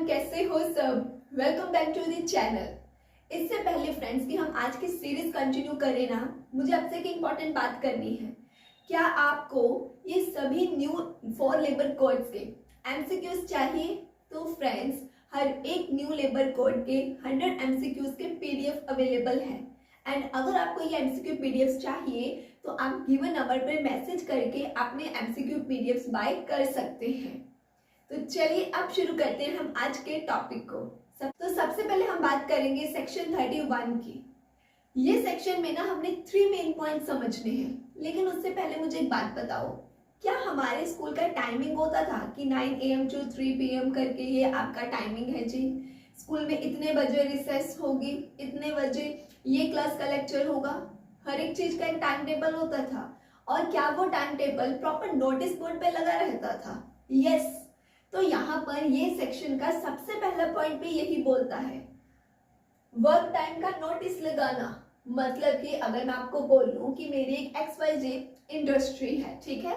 कैसे हो सब? Welcome back to the channel. इससे पहले फ्रेंड्स कि हम आज की सीरीज कंटिन्यू करें ना, मुझे आपसे एक इम्पॉर्टेंट बात करनी है। क्या आपको ये सभी न्यू 4 लेबर कोड्स के एमसीक्यूज चाहिए? तो फ्रेंड्स, हर एक न्यू लेबर कोड के 100 एमसीक्यूज के पीडीएफ अवेलेबल है। एंड अगर आपको ये एमसीक्यू पीडीएफ चाहिए तो आप गिवन नंबर पर मैसेज करके अपने एमसीक्यू पीडीएफ बाय कर सकते हैं। तो चलिए अब शुरू करते हैं हम आज के टॉपिक को। तो सबसे पहले हम बात करेंगे सेक्शन 31 की। ये सेक्शन में ना हमने 3 मेन पॉइंट समझने हैं, लेकिन उससे पहले मुझे एक बात बताओ, क्या हमारे स्कूल का टाइमिंग होता था कि 9 AM to 3 PM करके ये आपका टाइमिंग है जी? स्कूल में इतने बजे रिसेस होगी, इतने बजे ये क्लास का लेक्चर होगा, हर एक चीज का एक टाइम टेबल होता था। और क्या वो time table proper notice board पे लगा रहता था? यस। तो यहाँ पर ये सेक्शन का सबसे पहला पॉइंट भी यही बोलता है, वर्क टाइम का नोटिस लगाना। मतलब कि अगर मैं आपको बोलूं कि मेरी एक XYZ इंडस्ट्री है, ठीक है,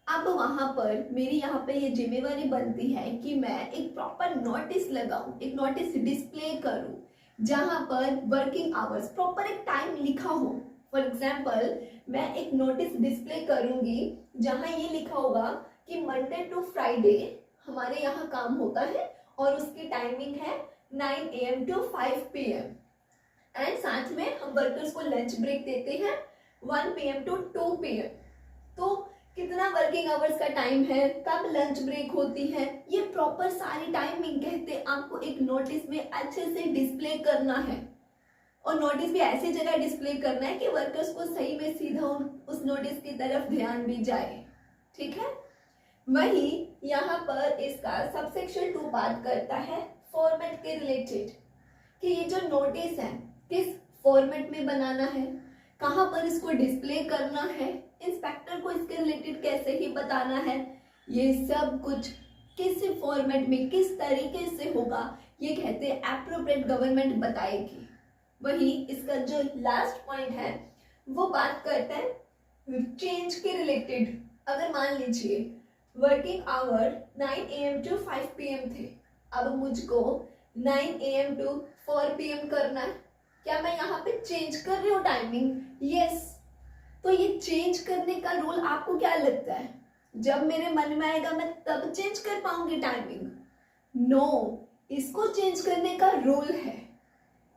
अब वहां पर मेरी यहाँ पे ये जिम्मेवारी बनती है कि मैं एक प्रॉपर नोटिस लगाऊं, एक नोटिस डिस्प्ले करूं जहां पर वर्किंग आवर्स प्रॉपर एक टाइम लिखा हो। फॉर एग्जाम्पल, मैं एक नोटिस डिस्प्ले करूंगी जहां ये लिखा होगा कि मंडे टू फ्राइडे हमारे यहाँ काम होता है और उसकी टाइमिंग है 9 AM to 5 PM। एंड साथ में हम वर्कर्स को लंच ब्रेक देते हैं 1 PM to 2 PM। तो कितना वर्किंग आवर्स का टाइम है, कब लंच ब्रेक होती है, ये प्रॉपर सारी टाइमिंग कहते आपको एक नोटिस में अच्छे से डिस्प्ले करना है। और नोटिस भी ऐसी जगह डिस्प्ले करना है कि वर्कर्स को सही में सीधा उस नोटिस की तरफ ध्यान भी जाए, ठीक है। वही यहाँ पर इसका सबसेक्शन 2 बात करता है फॉर्मेट के रिलेटेड, कि ये जो नोटिस है किस फॉर्मेट में बनाना है, कहाँ पर इसको डिस्प्ले करना है, इंस्पेक्टर को इसके रिलेटेड कैसे ही बताना है, ये सब कुछ किस फॉर्मेट में किस तरीके से होगा, ये कहते हैं एप्रोप्रिएट गवर्नमेंट बताएगी। वही इसका जो लास्ट पॉइंट है वो बात करता है चेंज के रिलेटेड। अगर मान लीजिए working hour 9 AM to 5 PM थे, अब मुझको 9 AM to 4 PM करना है, क्या मैं यहाँ पे चेंज कर रही हूँ टाइमिंग? यस। तो ये चेंज करने का रूल आपको क्या लगता है, जब मेरे मन में आएगा मैं तब चेंज कर पाऊंगी टाइमिंग? नो, इसको चेंज करने का रूल है।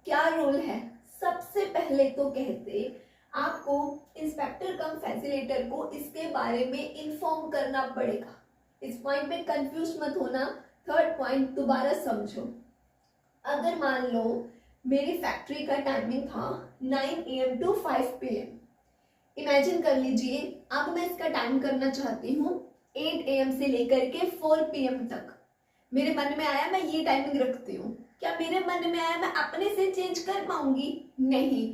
क्या रूल है? सबसे पहले तो कहते आपको इंस्पेक्टर कम फैसिलिटेटर को इसके बारे में इन्फॉर्म करना पड़ेगा। इस पॉइंट में कंफ्यूज मत होना, थर्ड पॉइंट दोबारा समझो। अगर मान लो मेरी फैक्ट्री का टाइमिंग था 9 AM to 5 PM, इमेजिन कर लीजिए अब मैं इसका टाइम करना चाहती हूँ 8 AM से लेकर के 4 PM तक। मेरे मन में आया मैं ये टाइमिंग रखती हूँ, क्या मेरे मन में आया मैं अपने से चेंज कर पाऊंगी? नहीं।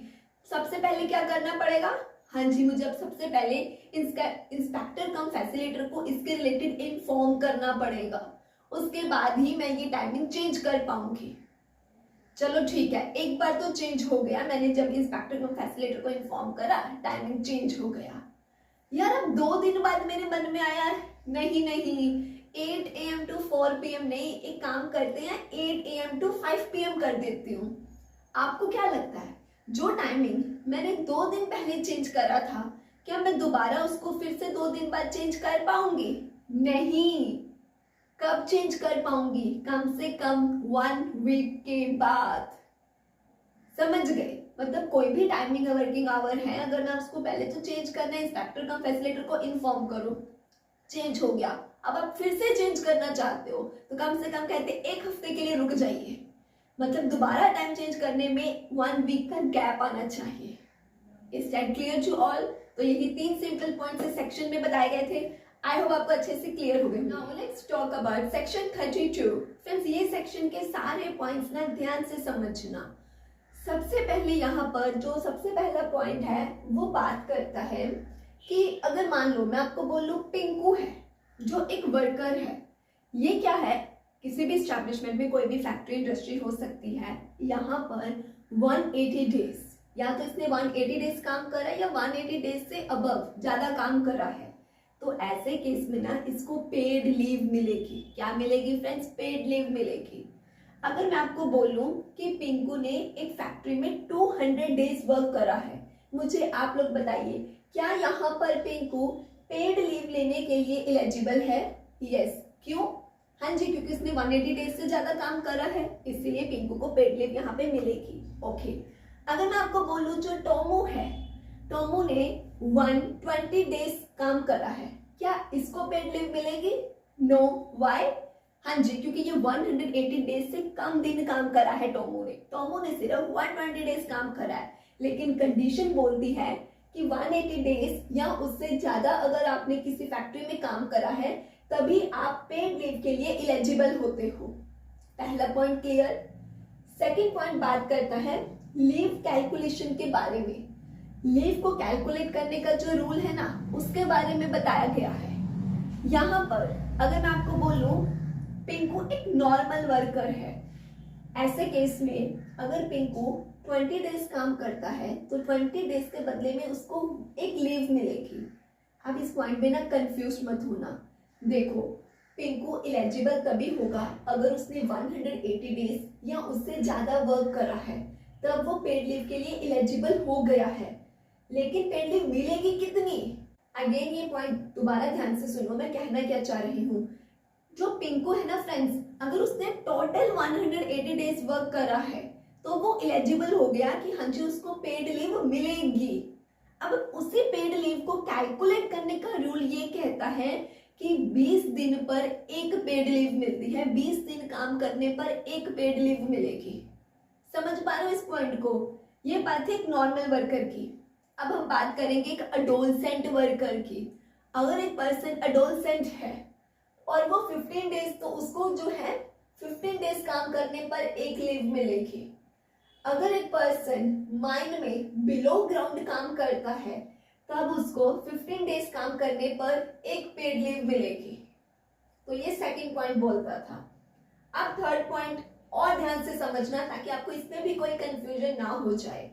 सबसे पहले क्या करना पड़ेगा? हाँ जी, मुझे अब सबसे पहले इंस्पेक्टर कम फैसिलिटेटर को इसके रिलेटेड इन्फॉर्म करना पड़ेगा, उसके बाद ही मैं ये टाइमिंग चेंज कर पाऊंगी। चलो ठीक है, एक बार तो चेंज हो गया, मैंने जब इंस्पेक्टर कम फैसिलिटेटर को इन्फॉर्म करा टाइमिंग चेंज हो गया। यार अब 2 दिन बाद मेरे मन में आया नहीं 8 AM to 4 PM नहीं, एक काम करते हैं 8 AM to 5 PM कर देती हूँ। आपको क्या लगता है जो टाइमिंग मैंने 2 दिन पहले चेंज करा था, क्या मैं दोबारा उसको फिर से 2 दिन बाद चेंज कर पाऊंगी? नहीं। कब चेंज कर पाऊंगी? कम से कम 1 वीक के बाद। समझ गए? मतलब कोई भी टाइमिंग वर्किंग आवर है, अगर मैं उसको पहले तो चेंज करना है, इंस्पेक्टर कम फैसिलिटेटर को इन्फॉर्म करो, चेंज हो गया, अब आप फिर से चेंज करना चाहते हो तो कम से कम कहते 1 हफ्ते के लिए रुक जाइए। मतलब दोबारा टाइम चेंज करने में 1 वीक का गैप आना चाहिए। Is that clear to all? तो यही 3 सिंपल पॉइंट्स इस सेक्शन में बताए गए थे। आई होप आपको अच्छे से क्लियर हो गए। Now let's talk about section 32। Friends, ये सेक्शन के सारे पॉइंट्स ना ध्यान से समझना। सबसे पहले यहाँ पर जो सबसे पहला पॉइंट है वो बात करता है कि अगर मान लो मैं आपको बोलूं पिंकू है जो एक वर्कर है, ये क्या है, किसी भी एस्टैब्लिशमेंट में कोई भी फैक्ट्री इंडस्ट्री हो सकती है, यहाँ पर 180 डेज, या तो इसने 180 डेज काम करा या 180 डेज से अबव ज्यादा काम करा है, तो ऐसे केस में ना इसको पेड लीव मिलेगी। क्या मिलेगी फ्रेंड्स? पेड लीव मिलेगी। अगर मैं आपको बोलूं कि पिंकू ने एक फैक्ट्री में 200 डेज वर्क करा है, मुझे आप लोग बताइए क्या यहाँ पर पिंकू पेड लीव लेने के लिए एलिजिबल है? यस। क्यों? हाँ जी, क्योंकि उसने 180 डेज से ज्यादा काम करा है, इसीलिए पिंकू को पेड लीव यहाँ पे मिलेगी। ओके। अगर मैं आपको बोलूं जो टोमो है, टोमो ने 120 डेज काम करा है, क्या इसको पेड लीव मिलेगी? नो। व्हाई? हाँ जी, क्योंकि ये 180 डेज से कम दिन काम करा है टोमो ने। टोमो ने सिर्फ 120 डेज काम करा है, लेकिन कंडीशन बोलती है कि 180 डेज या उससे ज्यादा अगर आपने किसी फैक्ट्री में काम करा है तभी आप पेड लीव के लिए एलिजिबल होते हो। पहला पॉइंट क्लियर। सेकंड पॉइंट बात करता है लीव कैलकुलेशन के बारे में। लीव को कैलकुलेट करने का जो रूल है ना, उसके बारे में बताया गया है। यहाँ पर अगर मैं आपको बोलूं पिंकू एक नॉर्मल वर्कर है, ऐसे केस में अगर पिंकू 20 डेज काम करता है तो 20 डेज के बदले में उसको एक लीव मिलेगी। अब इस पॉइंट में ना कंफ्यूज मत होना। देखो, पिंकू एलिजिबल तभी होगा अगर उसने 180 डेज या उससे ज्यादा वर्क करा है, तब वो पेड लीव के लिए एलिजिबल हो गया है। लेकिन पेड लीव मिलेगी कितनी? अगेन ये पॉइंट दोबारा ध्यान से सुनो, मैं कहना क्या चाह रही हूँ। जो पिंकू है ना फ्रेंड्स, अगर उसने टोटल 180 डेज वर्क करा है तो वो एलिजिबल हो गया कि हाँ जी उसको पेड लीव मिलेगी। अब उसी पेड लीव को कैलकुलेट करने का रूल ये कहता है कि 20 दिन पर एक पेड लीव मिलती है, 20 दिन काम करने पर एक पेड लीव मिलेगी। समझ पा रहे हो इस पॉइंट को? ये बात है एक नॉर्मल वर्कर की। अब हम बात करेंगे एक अडोलसेंट वर्कर की। अगर एक पर्सन अडोलसेंट है और वो 15 डेज, तो उसको जो है 15 डेज काम करने पर एक लीव मिलेगी। अगर एक पर्सन माइन में बिलो ग्राउंड काम करता है तब उसको 15 डेज काम करने पर एक पेड लीव मिलेगी। तो ये सेकंड पॉइंट बोलता था। अब थर्ड पॉइंट और ध्यान से समझना ताकि आपको इसमें भी कोई कंफ्यूजन ना हो जाए।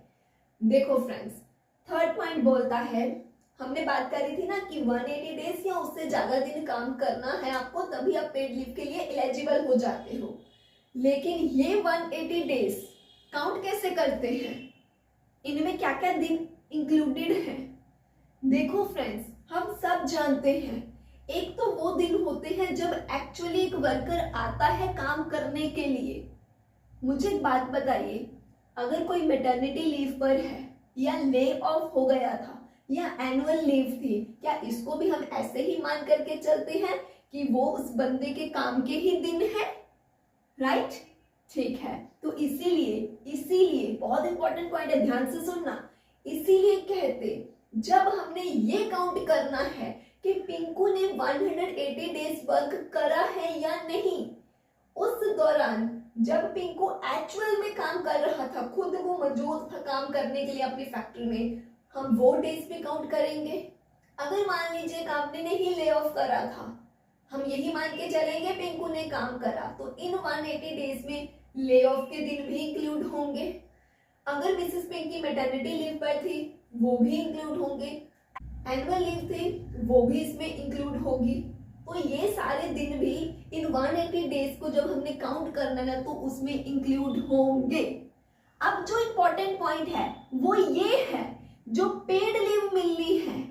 देखो फ्रेंड्स, थर्ड पॉइंट बोलता है, हमने बात करी थी ना कि 180 डेज या उससे ज्यादा दिन काम करना है आपको, तभी आप पेड लीव के लिए एलिजिबल हो जाते हो। लेकिन ये 180 डेज काउंट कैसे करते हैं? इनमें क्या क्या दिन इंक्लूडेड हैं? देखो फ्रेंड्स, हम सब जानते हैं एक तो वो दिन होते हैं जब एक्चुअली एक वर्कर आता है काम करने के लिए। मुझे एक बात बताइए, अगर कोई मैटरनिटी लीव पर है या ले ऑफ हो गया था या एनुअल लीव थी, क्या इसको भी हम ऐसे ही मान करके चलते हैं कि वो उस बंदे के काम के ही दिन है? राइट? ठीक है। तो इसीलिए बहुत इंपॉर्टेंट पॉइंट है, ध्यान से सुनना। इसीलिए कहते जब हमने ये काउंट करना है कि पिंकू ने 180 डेज वर्क करा है या नहीं, उस दौरान जब पिंकू एक्चुअल में काम कर रहा था, खुद वो मौजूद था काम करने के लिए अपनी फैक्ट्री में, हम वो डेज पे काउंट करेंगे। अगर मान लीजिए कंपनी ने ही ले ऑफ करा था, हम यही मान के चलेंगे पिंकू ने काम करा, तो इन 180 डेज में ले ऑफ के दिन भी इंक्लूड होंगे। अगर मिसेस पिंकी मैटरनिटी लीव पर थी, वो भी इंक्लूड होंगे। एनुअल लीव थी, वो भी इसमें इंक्लूड होगी। तो ये सारे दिन भी इन 180 डेज को जब हमने काउंट करना है तो उसमें इंक्लूड होंगे। अब जो इंपॉर्टेंट पॉइंट है वो ये है, जो पेड लीव मिलनी है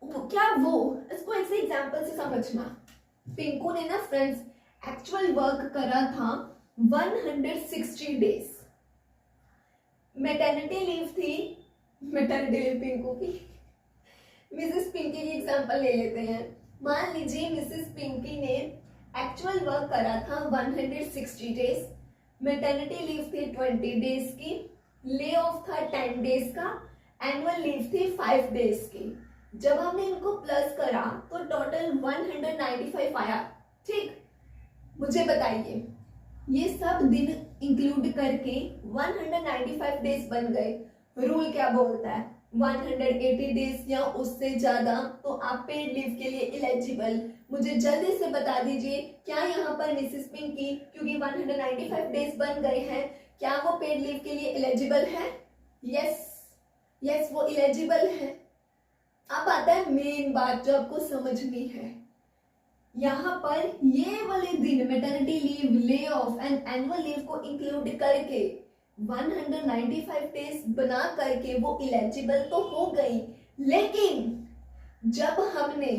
क्या वो, इसको ऐसे एग्जांपल से समझना। पिंकू ने ना फ्रेंड्स एक्चुअल वर्क करा था 160 डेज। मैटरनिटी लीव थी, मैटरनिटी लीव पिंकू की, मिसेस पिंकी की एग्जांपल ले लेते हैं। मान लीजिए मिसेस पिंकी ने एक्चुअल वर्क करा था 160 डेज, मैटरनिटी लीव थी 20 डेज की, ले ऑफ था 10 डेज का, एनुअल लीव थी 5 डेज की। जब हमने इनको प्लस करा तो टोटल 195 आया। ठीक, मुझे बताइए ये सब दिन इंक्लूड करके 195 डेज बन गए। रूल क्या बोलता है? 180 डेज या उससे ज्यादा तो आप पेड लीव के लिए एलिजिबल। मुझे जल्दी से बता दीजिए क्या यहाँ पर मिसेस पिंकी, क्योंकि 195 डेज बन गए हैं, क्या वो पेड लीव के लिए एलिजिबल है? यस, वो एलिजिबल है। अब आता है मेन बात जो आपको समझनी है। यहाँ पर ये वाले दिन maternity leave, lay off and annual leave को इंक्लूड करके 195 डेज बना करके वो इलेजिबल तो हो गई, लेकिन जब हमने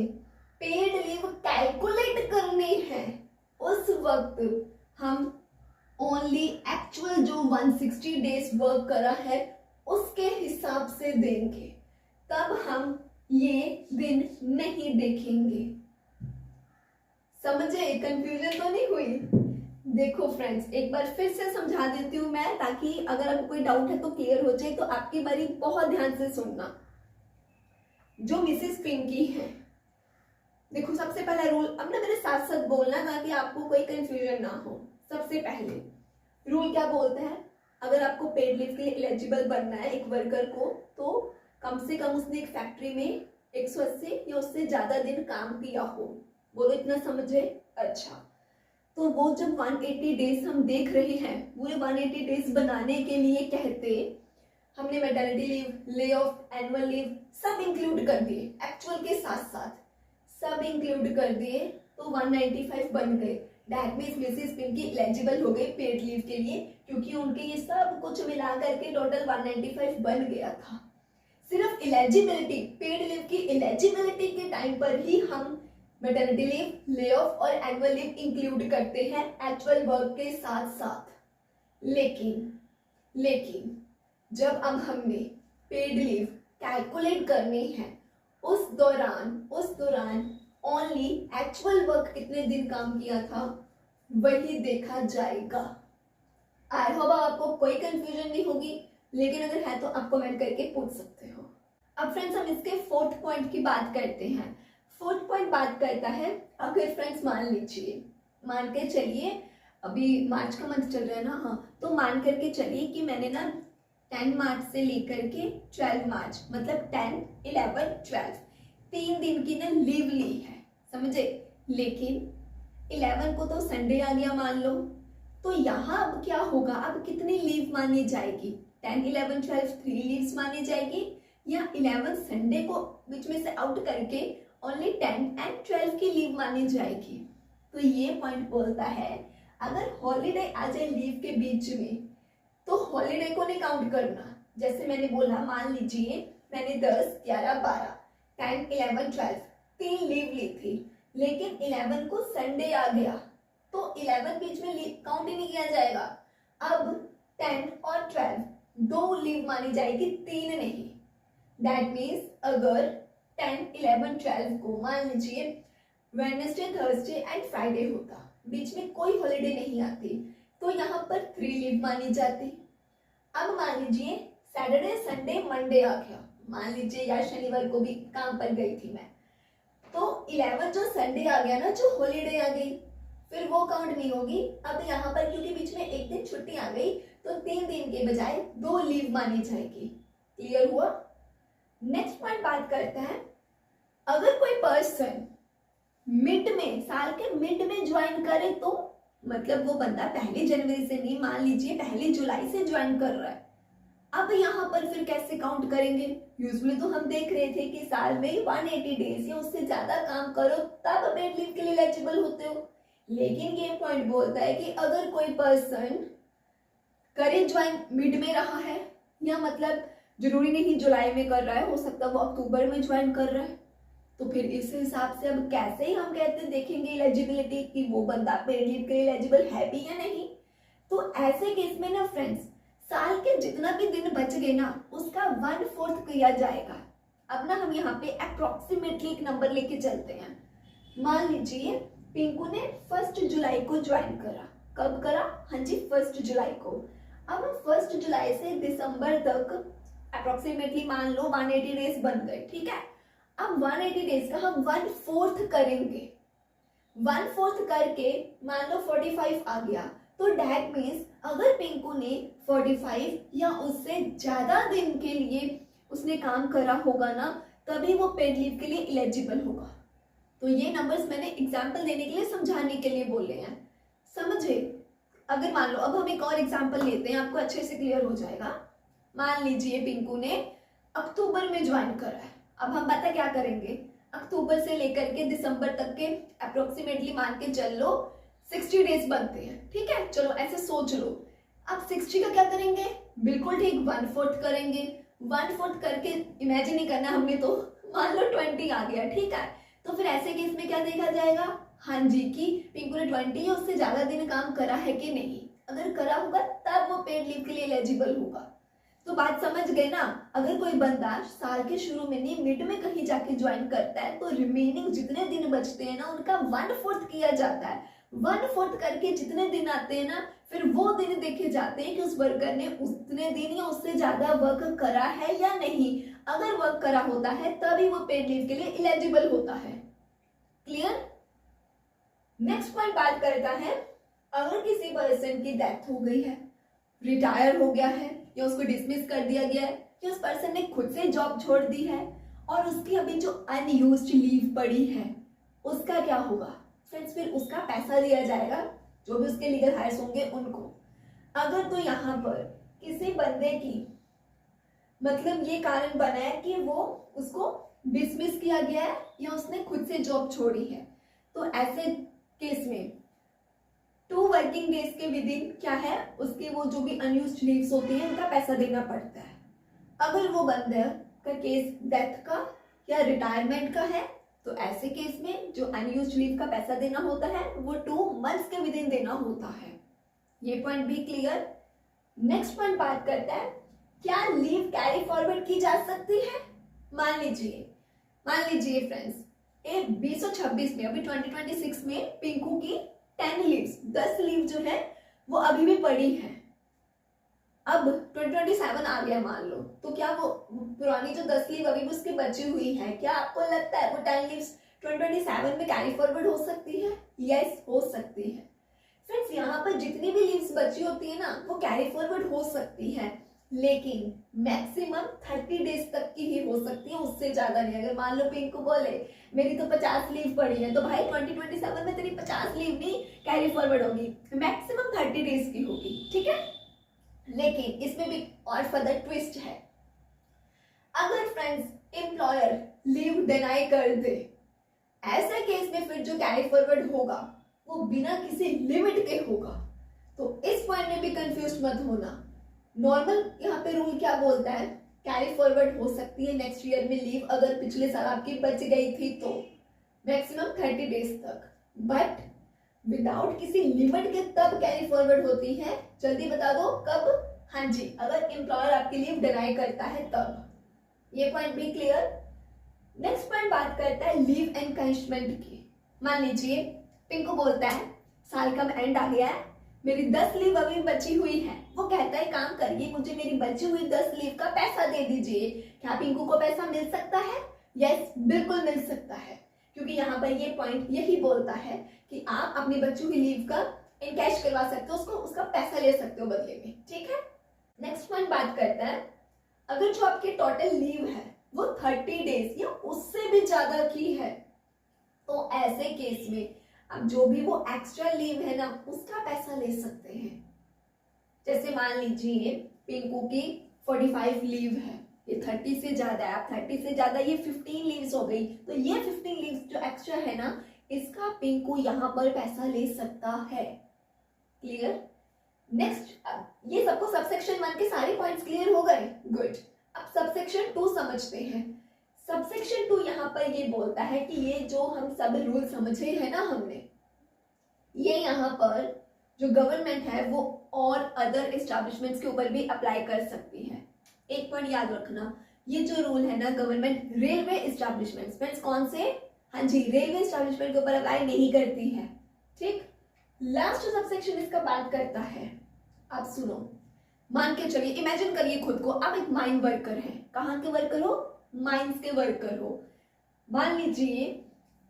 पेड लीव कैलकुलेट करनी है उस वक्त हम ओनली एक्चुअल जो 160 डेज वर्क करा है उसके हिसाब से देंगे, तब हम ये दिन नहीं देखेंगे। समझे? कंफ्यूजन तो नहीं हुई? देखो फ्रेंड्स, एक बार फिर से समझा देती हूँ मैं, ताकि अगर आपको कोई डाउट है तो क्लियर हो जाए। तो आपकी बारी, बहुत ध्यान से सुनना। जो मिसेस पिंकी है, देखो सबसे पहला रूल, अब ना मेरे साथ साथ बोलना ताकि आपको कोई कंफ्यूजन ना हो। सबसे पहले रूल क्या बोलता है, अगर आपको पेड लीव के लिए एलिजिबल बनना है एक वर्कर को, तो कम से कम उसने एक फैक्ट्री में 180 या उससे ज्यादा दिन काम किया हो। बोलो इतना समझे? अच्छा, तो वो जब 180 डेज हम देख रहे हैं, पूरे 180 डेज बनाने के लिए कहते हमने maternity leave, lay off, annual leave सब इंक्लूड कर दिए, एक्चुअल के साथ साथ सब इंक्लूड कर दिए, तो 195 बन गए। That means Mrs Pinky eligible हो गई पेड लीव के लिए, क्योंकि उनके ये सब कुछ मिला करके टोटल 195 बन गया था। सिर्फ एलिजिबिलिटी, पेड लीव की एलिजिबिलिटी के टाइम पर ही हम मैटरनिटी लीव, ले ऑफ और एनुअल लीव इंक्लूड करते हैं एक्चुअल वर्क के साथ साथ। लेकिन जब अब हमने पेड लीव कैलकुलेट करनी है, उस दौरान ओनली एक्चुअल वर्क कितने दिन काम किया था वही देखा जाएगा। आई होप आपको कोई कंफ्यूजन नहीं होगी, लेकिन अगर है तो आप कमेंट करके पूछ सकते हो। अब फ्रेंड्स हम इसके फोर्थ पॉइंट की बात करते हैं। फोर्थ पॉइंट बात करता है, अगर फ्रेंड्स मान के चलिए, अभी मार्च का मंथ चल रहा है ना, हाँ, तो मान करके चलिए कि मैंने ना 10 मार्च से लेकर के 12 मार्च, मतलब 10, 11, 12 3 दिन की ना लीव ली है, समझे? लेकिन 11 को तो संडे आ गया मान लो, तो यहाँ अब क्या होगा, अब कितनी लीव मानी जाएगी? 10, 11, 12 3 लीव्स मानी जाएगी, या 11 संडे को बीच में से आउट करके ओनली 10 एंड 12 की लीव मानी जाएगी? तो ये पॉइंट बोलता है, अगर हॉलीडे आ जाए लीव के बीच में तो हॉलीडे को नहीं काउंट करना। जैसे मैंने बोला, मान लीजिए मैंने 10, 11, 12, 10, 11, 12 3 लीव ली थी, लेकिन 11 को संडे आ गया, तो 11 बीच में लीव काउंट ही नहीं किया जाएगा। अब 10 और 12 2 लीव मानी जाएगी, 3 नहीं। दैट मीन्स अगर 10, 11, 12 को मान लीजिए वेडनेसडे, थर्सडे एंड फ्राइडे होता, बीच में कोई हॉलीडे नहीं आती, तो यहाँ पर 3 लीव मानी जाती। अब मान लीजिए सैटरडे, संडे, मंडे आ गया, मान लीजिए यार शनिवार को भी काम पर गई थी मैं, तो 11 जो संडे आ गया ना, जो हॉलीडे आ गई, फिर वो काउंट नहीं होगी। अब यहाँ पर क्योंकि बीच में एक दिन छुट्टी आ गई, तो 3 दिन के बजाय 2 लीव मानी जाएगी। क्लियर हुआ? नेक्स्ट पॉइंट बात करते हैं, अगर कोई पर्सन साल के मिड में ज्वाइन करे, तो मतलब वो बंदा 1 जनवरी से नहीं, मान लीजिए 1 जुलाई से ज्वाइन कर रहा है, अब यहाँ पर फिर कैसे काउंट करेंगे? यूजुअली तो हम देख रहे थे कि साल में 180 डेज या उससे ज्यादा काम करो तब पेड लीव के लिए एलिजिबल होते हो। लेकिन ये पॉइंट बोलता है कि अगर कोई पर्सन करे ज्वाइन मिड में रहा है, या मतलब जरूरी नहीं जुलाई में कर रहा है, हो सकता है वो अक्टूबर में ज्वाइन कर रहा है, तो फिर इस हिसाब से अब कैसे ही हम कहते देखेंगे एलिजिबिलिटी कि वो बंदा पेड लीव के लिए एलिजिबल है भी या नहीं? तो ऐसे केस में ना फ्रेंड्स, साल के जितना भी दिन बच गए ना, उसका 1/4 किया जाएगा। अब ना हम यहाँ पे अप्रोक्सीमेटली एक नंबर लेके चलते हैं। मान लीजिए पिंकू ने 1 जुलाई को ज्वाइन करा। कब करा? हाँ जी, 1 जुलाई को। अब 1 जुलाई से दिसंबर तक अप्रोक्सीमेटली मान लो 180 डेज बन गए, ठीक है? अब 180 डेज का हम 1/4 करेंगे। 1/4 करके मान लो 45 आ गया, तो डैट मीन्स अगर पिंकू ने 45 या उससे ज्यादा दिन के लिए उसने काम करा होगा ना, तभी वो पेड लीव के लिए एलिजिबल होगा। तो ये नंबर्स मैंने एग्जांपल देने के लिए, समझाने के लिए बोले हैं, समझे? अगर मान लो, अब हम एक और एग्जांपल लेते हैं, आपको अच्छे से क्लियर हो जाएगा। मान लीजिए पिंकू ने अक्टूबर में ज्वाइन करा है। अब हम पता क्या करेंगे, अक्टूबर से लेकर के दिसंबर तक के अप्रोक्सीमेटली मान के चल लो 60 डेज बनते हैं, ठीक है। चलो ऐसे सोच लो। अब 60 का क्या करेंगे, बिल्कुल ठीक 1/4 करेंगे। 1/4 करके इमेजिन ही करना हमने, तो मान लो 20 आ गया, ठीक है। तो फिर ऐसे केस में क्या देखा जाएगा, हाँ जी, कि पिंकू ने 20 या उससे ज्यादा दिन काम करा है कि नहीं। अगर करा होगा तब वो पेड लीव के लिए एलिजिबल होगा। तो बात समझ गए ना। अगर कोई बंदा साल के शुरू में नहीं मिड में कहीं जाके ज्वाइन करता है तो रिमेनिंग जितने दिन बचते हैं ना उनका 1/4 किया जाता है। 1/4 करके जितने दिन आते हैं ना, फिर वो दिन देखे जाते हैं कि उस वर्कर ने उतने दिन या उससे ज्यादा वर्क करा है या नहीं। अगर वर्क करा होता है तभी वो पेड लीव के लिए एलिजिबल होता है। क्लियर। नेक्स्ट पॉइंट बात करता है, अगर किसी पर्सन की डेथ हो गई है, रिटायर हो गया है, या उसको डिसमिस कर दिया गया है, या उस पर्सन ने खुद से जॉब छोड़ दी है और उसकी अभी जो अनयूज्ड लीव पड़ी है उसका क्या होगा फ्रेंड्स, फिर उसका पैसा दिया जाएगा जो भी उसके लीगल हायर्स होंगे उनको। अगर तो यहाँ पर किसी बंदे की मतलब ये कारण बना है कि वो उसको डिसमिस किया गया है या उसने खुद से जॉब छोड़ी है, तो ऐसे केस में 2 वर्किंग डेज के विद इन क्या है, उसके वो जो भी अनयूज्ड लीव्स होती है उनका पैसा देना पड़ता है। अगर वो बंदे का केस डेथ का या रिटायरमेंट का है तो ऐसे केस में जो अनयूज्ड लीव का पैसा देना होता है वो 2 मंथ्स के विद इन देना होता है। ये पॉइंट भी क्लियर। नेक्स्ट पॉइंट बात करता है, क्या लीव कैरी फॉरवर्ड की जा सकती है। मान लीजिए फ्रेंड्स, 2026 में अभी 2026 में पिंकू की 10 लीव जो है वो अभी भी पड़ी है। अब 2027 आ गया मान लो, तो क्या वो पुरानी जो 10 लीव अभी भी उसकी बची हुई है, क्या आपको लगता है वो 10 लीव्स 2027 में कैरी फॉरवर्ड हो सकती है। यस, हो सकती है। फ्रेंड्स, यहाँ पर जितनी भी लीव्स बची होती है ना वो कैरी फॉरवर्ड हो सकती है, लेकिन मैक्सिमम 30 डेज तक की ही हो सकती है, उससे ज्यादा नहीं। अगर मान लो पिंकू बोले मेरी तो 50 लीव पड़ी है, तो भाई 2027 में तेरी 50 लीव नहीं कैरी फॉरवर्ड होगी, मैक्सिमम 30 डेज की होगी, ठीक है। लेकिन इसमें भी और फर्दर ट्विस्ट है। अगर फ्रेंड्स एम्प्लॉयर लीव डिनाई कर दे, ऐसे केस में फिर जो कैरी फॉरवर्ड होगा वो बिना किसी लिमिट के होगा। तो इस पॉइंट में भी कंफ्यूज मत होना। नॉर्मल यहाँ पे रूल क्या बोलता है, कैरी फॉरवर्ड हो सकती है नेक्स्ट ईयर में लीव अगर पिछले साल आपकी बच गई थी तो मैक्सिमम 30 डेज तक, बट विदाउट किसी लिमिट के तब कैरी फॉरवर्ड होती है। जल्दी बता दो कब। हाँ जी, अगर एम्प्लॉयर आपकी लीव डिनाई करता है तब। ये पॉइंट भी क्लियर। नेक्स्ट पॉइंट बात करता है लीव एनकरेजमेंट की। मान लीजिए पिंकू बोलता है साल का एंड आ गया है, मेरी 10 लीव अभी बची हुई है। वो कहता है काम करिए मुझे मेरी बची हुई 10 लीव का पैसा दे दीजिए। क्या पिंकू को पैसा मिल सकता है। यस, बिल्कुल मिल सकता है, क्योंकि यहाँ पर ये पॉइंट यही बोलता है कि आप अपनी बची हुई लीव का इनकैश करवा सकते हो, उसका पैसा ले सकते हो बदले में, ठीक है। नेक्स्ट पॉइंट बात करता है, अगर जो आपकी टोटल लीव है वो 30 डेज या उससे भी ज्यादा की है, तो ऐसे केस में अब जो भी वो एक्स्ट्रा लीव है ना उसका पैसा ले सकते हैं। जैसे मान लीजिए पिंकू की 45 लीव है, ये 30 से ज्यादा है, आप 30 से ज्यादा ये 15 लीव्स हो गई, तो ये 15 लीव्स जो एक्स्ट्रा है ना इसका पिंकू यहाँ पर पैसा ले सकता है। क्लियर। नेक्स्ट, ये सबको सबसेक्शन 1 के सारे पॉइंट्स क्लियर हो गए। गुड। अब सबसेक्शन 2 समझते हैं। सबसेक्शन 2 यहाँ पर ये बोलता है कि ये जो हम सब रूल समझे हैं ना हमने, ये यहाँ पर जो गवर्नमेंट है वो और अदर एस्टैब्लिशमेंट्स के ऊपर भी अप्लाई कर सकती है। एक पॉइंट याद रखना, ये जो रूल है ना गवर्नमेंट रेलवे एस्टैब्लिशमेंट्स, फ्रेंड्स कौन से, हाँ जी, रेलवे एस्टैब्लिशमेंट के ऊपर अप्लाई नहीं करती है, ठीक। लास्ट सबसेक्शन इसका बात करता है, आप सुनो, मान के चलिए, इमेजिन करिए खुद को आप एक माइन वर्कर हैं। कहाँ के वर्कर हो, माइंस के वर्कर हो। मान लीजिए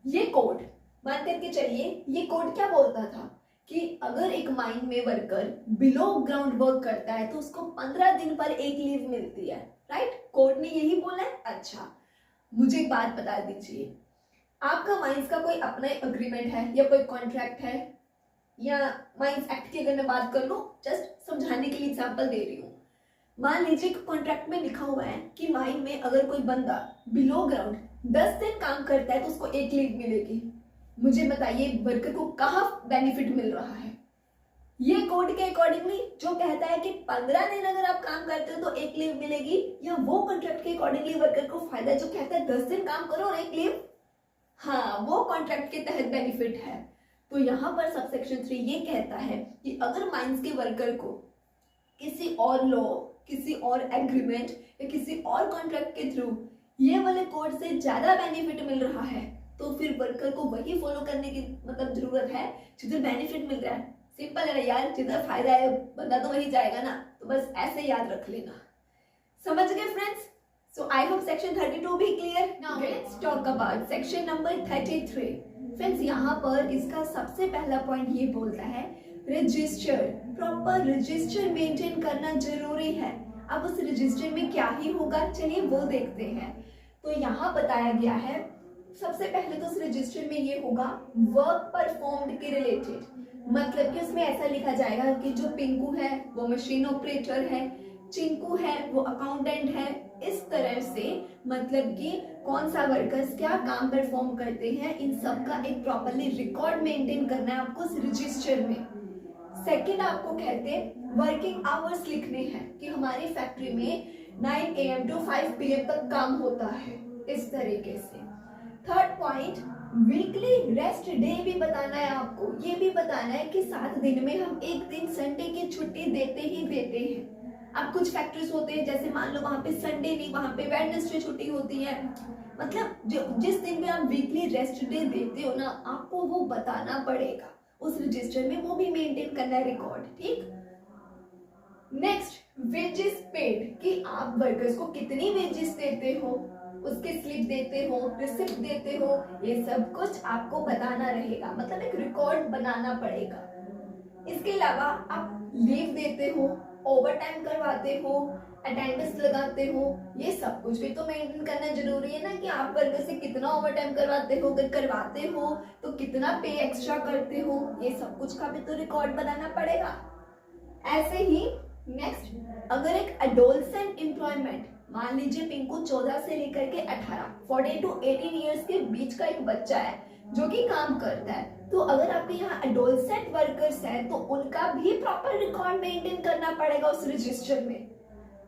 ये कोड, मान करके चलिए ये कोड क्या बोलता था कि अगर एक माइन में वर्कर बिलो ग्राउंड वर्क करता है तो उसको 15 दिन पर एक लीव मिलती है, राइट। कोड ने यही बोला है। अच्छा, मुझे एक बात बता दीजिए, आपका माइंस का कोई अपना अग्रीमेंट है या कोई कॉन्ट्रैक्ट है, या माइंस एक्ट की अगर मैं बात कर लूं, जस्ट समझाने के लिए एग्जांपल दे रही हूँ। मान लीजिए कि कॉन्ट्रैक्ट में लिखा हुआ है कि माइन में अगर कोई बंदा बिलो ग्राउंड 10 दिन काम करता है तो उसको 1 लीव मिलेगी। मुझे बताइए वर्कर को कहाँ बेनिफिट मिल रहा है? ये कोड के अकॉर्डिंगली जो कहता है कि 15 दिन अगर आप काम करते हो तो 1 लीव मिलेगी, या वो कॉन्ट्रैक्ट के अकॉर्डिंगली वर्कर को फायदा जो कहता है 10 दिन काम करो और 1 लीव? हाँ, वो कॉन्ट्रैक्ट के तहत बेनिफिट है। तो यहाँ पर सबसेक्शन 3 ये कहता है कि अगर माइंस के वर्कर को किसी और लॉ, किसी और एग्रीमेंट या किसी और कॉन्ट्रैक्ट के थ्रू ये वाले कोड से ज्यादा बेनिफिट मिल रहा है तो फिर वर्कर को वही फॉलो करने की मतलब जरूरत है जिधर बेनिफिट मिल रहा है। सिंपल है यार, जिधर फायदा है बंदा तो वही जाएगा ना। तो बस ऐसे याद रख लेना। समझ गए friends? So I hope section 32 भी clear. Now let's talk about section number 33। Friends यहाँ पर इसका सबसे पहला पॉइंट ये बोलता है रजिस्टर, प्रॉपर रजिस्टर मेंटेन करना जरूरी है। अब उस रजिस्टर में क्या ही होगा, चलिए वो देखते हैं। तो यहाँ बताया गया है सबसे पहले तो उस रजिस्टर में ये होगा वर्क परफॉर्म्ड के रिलेटेड, मतलब कि उसमें ऐसा लिखा जाएगा कि जो पिंकू है वो मशीन ऑपरेटर है, चिंकू है वो अकाउंटेंट है। इस तरह से मतलब कि कौन सा वर्कर्स क्या काम परफॉर्म करते हैं, इन सब का एक प्रॉपरली रिकॉर्ड मेंटेन करना है आपको उस रजिस्टर में। सेकंड आपको कहते हैं वर्किंग आवर्स लिखने हैं कि हमारी फैक्ट्री में 9 AM to 5 PM तक काम होता है, इस तरीके से। Third point weekly rest day भी बताना है आपको। ये भी बताना है कि 7 दिन में हम 1 दिन संडे की छुट्टी देते ही देते हैं। अब कुछ फैक्ट्रीज होते हैं जैसे मान लो वहां पे संडे नहीं, वहां पे वेडनेसडे छुट्टी होती है। मतलब जिस दिन भी आप वीकली रेस्ट डे देते हो ना, आपको वो बताना पड़ेगा उस रजिस्टर में, वो भी मेंटेन करना है रिकॉर्ड। ठीक। नेक्स्ट वेजेस पेड, कि आप वर्कर्स को कितनी वेजेस देते हो, उसके स्लिप देते हो, रिसिप्ट देते हो, ये सब कुछ आपको बताना रहेगा, मतलब एक रिकॉर्ड बनाना पड़ेगा। इसके अलावा आप लीव देते हो, ओवर टाइम करवाते हो, अटेंडेंस लगाते हो, ये सब कुछ भी तो मेंटेन करना जरूरी है ना कि आप वर्कर से कितना ओवर टाइम करवाते हो, अगर करवाते हो तो कितना पे एक्स्ट्रा करते हो, ये सब कुछ का भी तो रिकॉर्ड बनाना पड़ेगा। ऐसे ही नेक्स्ट अगर एक एडोलसेंट एम्प्लॉयमेंट, मान लीजिए पिंकू 14 से लेकर के 18 14 to 18 ईयर्स के बीच का एक बच्चा है जो कि काम करता है, तो अगर आपके यहाँ एडोलसेंट वर्कर्स हैं तो उनका भी प्रॉपर रिकॉर्ड मेंटेन करना पड़ेगा उस रजिस्टर में।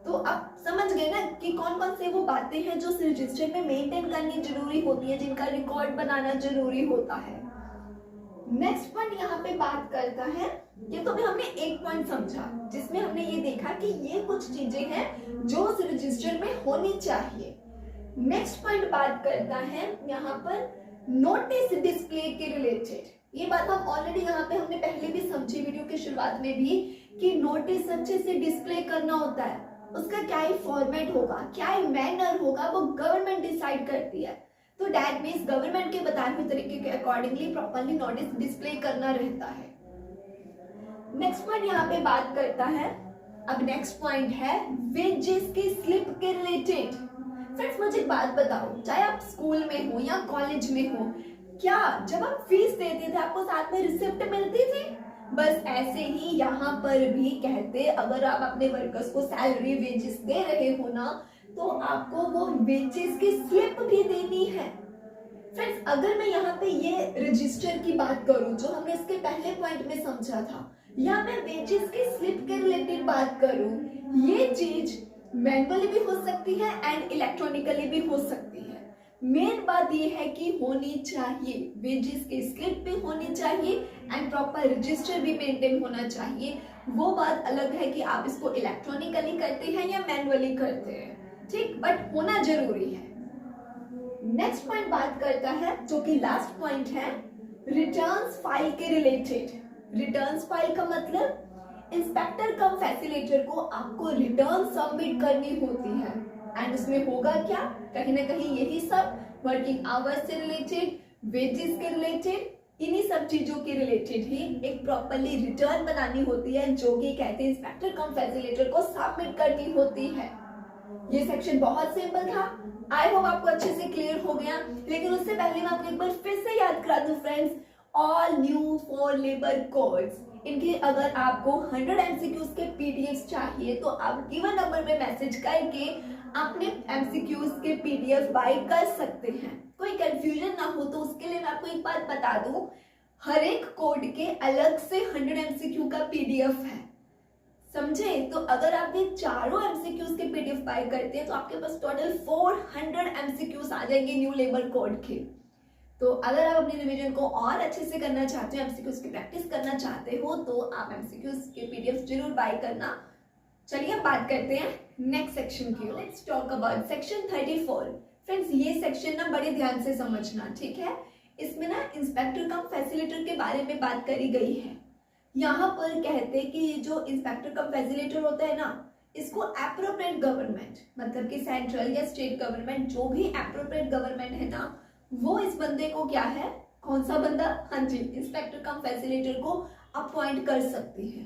तो आप समझ गए ना कि कौन कौन से वो बातें हैं जो उस रजिस्टर में मेंटेन करनी जरूरी होती है, जिनका रिकॉर्ड बनाना जरूरी होता है। नेक्स्ट पॉइंट यहाँ पे बात करता है, ये तो भी हमने एक पॉइंट समझा जिसमें हमने ये देखा कि ये कुछ चीजें हैं जो उस रजिस्टर में होनी चाहिए। नेक्स्ट पॉइंट बात करता है यहाँ पर नोटिस डिस्प्ले के रिलेटेड। ये बात हम ऑलरेडी यहाँ पे हमने पहले भी समझी वीडियो की शुरुआत में भी कि नोटिस अच्छे से डिस्प्ले करना होता है, उसका क्या ही फॉर्मेट होगा, क्या ही मैनर होगा, वो गवर्नमेंट डिसाइड करती है। तो दैट मीन्स गवर्नमेंट के बताए हुए तरीके के अकॉर्डिंगली प्रॉपरली नोटिस डिस्प्ले करना रहता है। नेक्स्ट पॉइंट यहाँ पे बात करता है, अब नेक्स्ट पॉइंट है वेजेस की स्लिप के रिलेटेड। फ्रेंड्स मुझे एक बात बताओ, चाहे आप स्कूल में हो या कॉलेज में हो, क्या जब आप फीस देते थे आपको साथ में रिसिप्ट मिलती थी? बस ऐसे ही यहाँ पर भी कहते अगर आप अपने वर्कर्स को सैलरी वेजेस दे रहे हो ना तो आपको वो वेजेस की स्लिप भी देनी है। फ्रेंड्स अगर मैं यहाँ पे ये रजिस्टर की बात करूं जो हमने इसके पहले पॉइंट में समझा था, या मैं वेजेस की स्लिप के रिलेटेड बात करूं, ये चीज मैनुअली भी हो सकती है एंड इलेक्ट्रॉनिकली भी हो सकती है। मेन बात ये है कि होनी चाहिए, वेजेस की स्लिप भी होनी चाहिए एंड प्रॉपर रजिस्टर भी मेंटेन होना चाहिए। वो बात अलग है कि आप इसको इलेक्ट्रॉनिकली करते हैं या मैनुअली करते हैं, ठीक, बट होना जरूरी है। नेक्स्ट पॉइंट बात करता है जो कि लास्ट पॉइंट है रिटर्न्स फाइल के रिलेटेड। रिटर्न्स फाइल का मतलब इंस्पेक्टर कम फैसिलिटेटर को आपको रिटर्न सबमिट करनी होती है एंड उसमें होगा क्या, कहीं ना कहीं यही सब वर्किंग आवर्स से रिलेटेड, वेजेस के रिलेटेड, इन्हीं सब चीजों के रिलेटेड ही एक प्रॉपरली रिटर्न बनानी होती है जो कि कहते हैं इंस्पेक्टर कम फैसिलिटेटर को सबमिट करनी होती है। ये सेक्शन बहुत सिंपल था, आई होप आपको अच्छे से क्लियर हो गया। लेकिन उससे पहले मैं आपको एक बार फिर से याद करा दूं friends, all new for labour codes इनके अगर आपको 100 एमसीक्यूज के पीडीएफ चाहिए तो आप गिवन नंबर पे मैसेज करके अपने एमसीक्यूज के पीडीएफ बाय कर सकते हैं। कोई कंफ्यूजन ना हो तो उसके लिए मैं आपको एक बात बता दूं, हर एक कोड के अलग से 100 एमसीक्यू का पीडीएफ है, समझे। तो अगर आप ये चारों एमसीक्यूज के पीडीएफ बाय करते हैं तो आपके पास टोटल 400 एमसीक्यूज आ जाएंगे न्यू लेबर कोड के। तो अगर आप अपनी रिवीजन को और अच्छे से करना चाहते हो, एमसीक्यूज की प्रैक्टिस करना चाहते हो, तो आप एमसीक्यूज के पीडीएफ जरूर बाय करना। चलिए अब बात करते हैं नेक्स्ट सेक्शन की। Let's talk about section 34। Friends ये सेक्शन ना बड़े ध्यान से समझना, ठीक है। इसमें ना इंस्पेक्टर कम फैसिलिटेटर के बारे में बात करी गई है। यहाँ पर कहते हैं कि जो इंस्पेक्टर कम फैसिलिटेटर होता है ना, इसको एप्रोप्रिएट गवर्नमेंट, मतलब कि सेंट्रल या स्टेट गवर्नमेंट, जो भी एप्रोप्रिएट गवर्नमेंट है ना, वो इस बंदे को क्या है, कौन सा बंदा, हाँ जी, इंस्पेक्टर कम फैसिलिटेटर को अपॉइंट कर सकती है।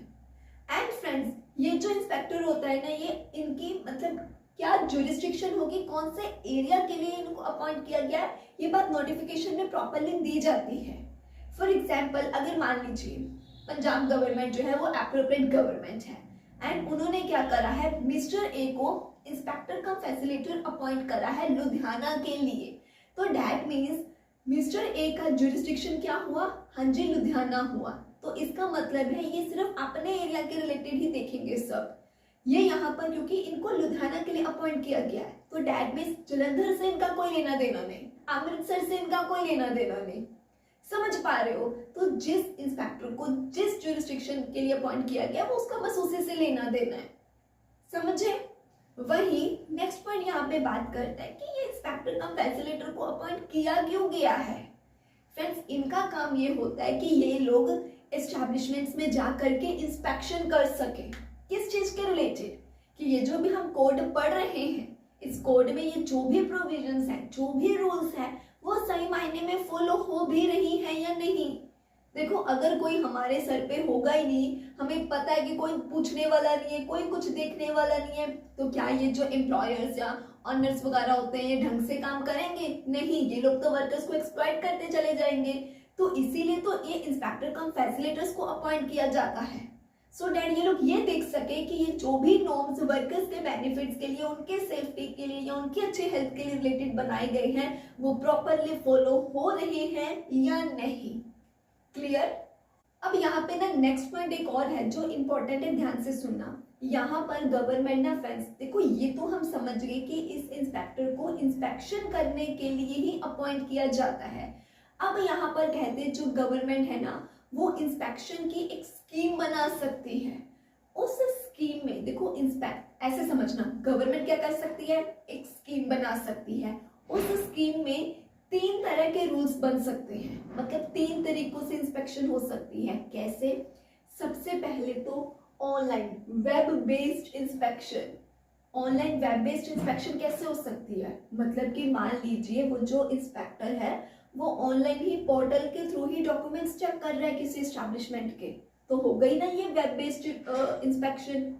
एंड फ्रेंड्स ये जो इंस्पेक्टर होता है ना, ये इनकी मतलब क्या जुरिस्डिक्शन होगी, कौन से एरिया के लिए इनको अपॉइंट किया गया है, ये बात नोटिफिकेशन में प्रॉपरली दी जाती है। फॉर एग्जाम्पल अगर मान लीजिए पंजाब गवर्नमेंट जो है वो एप्रोप्रिएट गवर्नमेंट है एंड उन्होंने क्या करा है, मिस्टर ए को इंस्पेक्टर कम फैसिलिटेटर अपॉइंट करा है लुधियाना के लिए, तो डैट मीन्स मिस्टर ए का जुरिस्डिक्शन क्या हुआ, हाँ जी लुधियाना हुआ। तो इसका मतलब है ये सिर्फ अपने एरिया के रिलेटेड ही देखेंगे सब। ये यहाँ पर क्योंकि इनको लुधियाना के लिए अपॉइंट किया गया है, तो डैट मीन्स जलंधर से इनका कोई लेना देना नहीं, अमृतसर से इनका कोई लेना देना नहीं। समझ पा रहे हो। तो जिस इंस्पेक्टर को जिस जुरिस्डिक्शन के लिए अपॉइंट किया गया वो उसका बस उसी से लेना देना है, समझे। वही नेक्स्ट पॉइंट यहाँ पे बात करता है कि ये इंस्पेक्टर कम फैसिलिटेटर को अपॉइंट किया क्यों गया है। फ्रेंड्स इनका काम ये होता है कि ये लोग एस्टैब्लिशमेंट्स में जा करके इंस्पेक्शन कर सके, किस चीज के रिलेटेड, कि ये जो भी हम कोड पढ़ रहे हैं इस कोड में ये जो भी प्रोविजंस है, जो भी रूल्स है, वो सही मायने में फॉलो हो भी रही है या नहीं। देखो अगर कोई हमारे सर पे होगा ही नहीं, हमें पता है कि कोई पूछने वाला नहीं है, कोई कुछ देखने वाला नहीं है, तो क्या ये जो एम्प्लॉयर्स या ऑनर्स वगैरह होते हैं ये ढंग से काम करेंगे? नहीं, ये लोग तो वर्कर्स को एक्सप्लॉइट करते चले जाएंगे। तो इसीलिए तो ये इंस्पेक्टर कम फैसिलिटेटर्स को अपॉइंट किया जाता है, सो डैट ये लोग ये देख सके कि ये जो भी नॉर्म्स वर्कर्स के बेनिफिट्स के लिए, उनके सेफ्टी के लिए या उनकी अच्छे हेल्थ के लिए रिलेटेड बनाए गए हैं वो प्रॉपरली फॉलो हो रहे हैं या नहीं। क्लियर। अब यहाँ पे ना नेक्स्ट पॉइंट एक और है जो इंपॉर्टेंट है, ध्यान से सुनना। यहाँ पर गवर्नमेंट ना फ्रेंड्स देखो, ये तो हम समझ गए कि इस इंस्पेक्टर को इंस्पेक्शन करने के लिए ही अपॉइंट किया जाता है। अब यहाँ पर कहते हैं जो गवर्नमेंट है ना वो इंस्पेक्शन की एक स्कीम बना सकती है। उस स्कीम में देखो इंस्पेक्ट ऐसे समझना, गवर्नमेंट क्या कर सकती है, एक स्कीम बना सकती है। उस स्कीम में 3 तरह के रूल्स बन सकते हैं, मतलब 3 तरीकों से इंस्पेक्शन हो सकती है। कैसे? सबसे पहले तो online web based inspection. Online web based inspection कैसे हो सकती है, मतलब कि मान लीजिए वो जो इंस्पेक्टर है वो ऑनलाइन ही पोर्टल के थ्रू ही डॉक्यूमेंट्स चेक कर रहा है किसी एस्टैब्लिशमेंट के, तो हो गई ना ये वेब बेस्ड इंस्पेक्शन,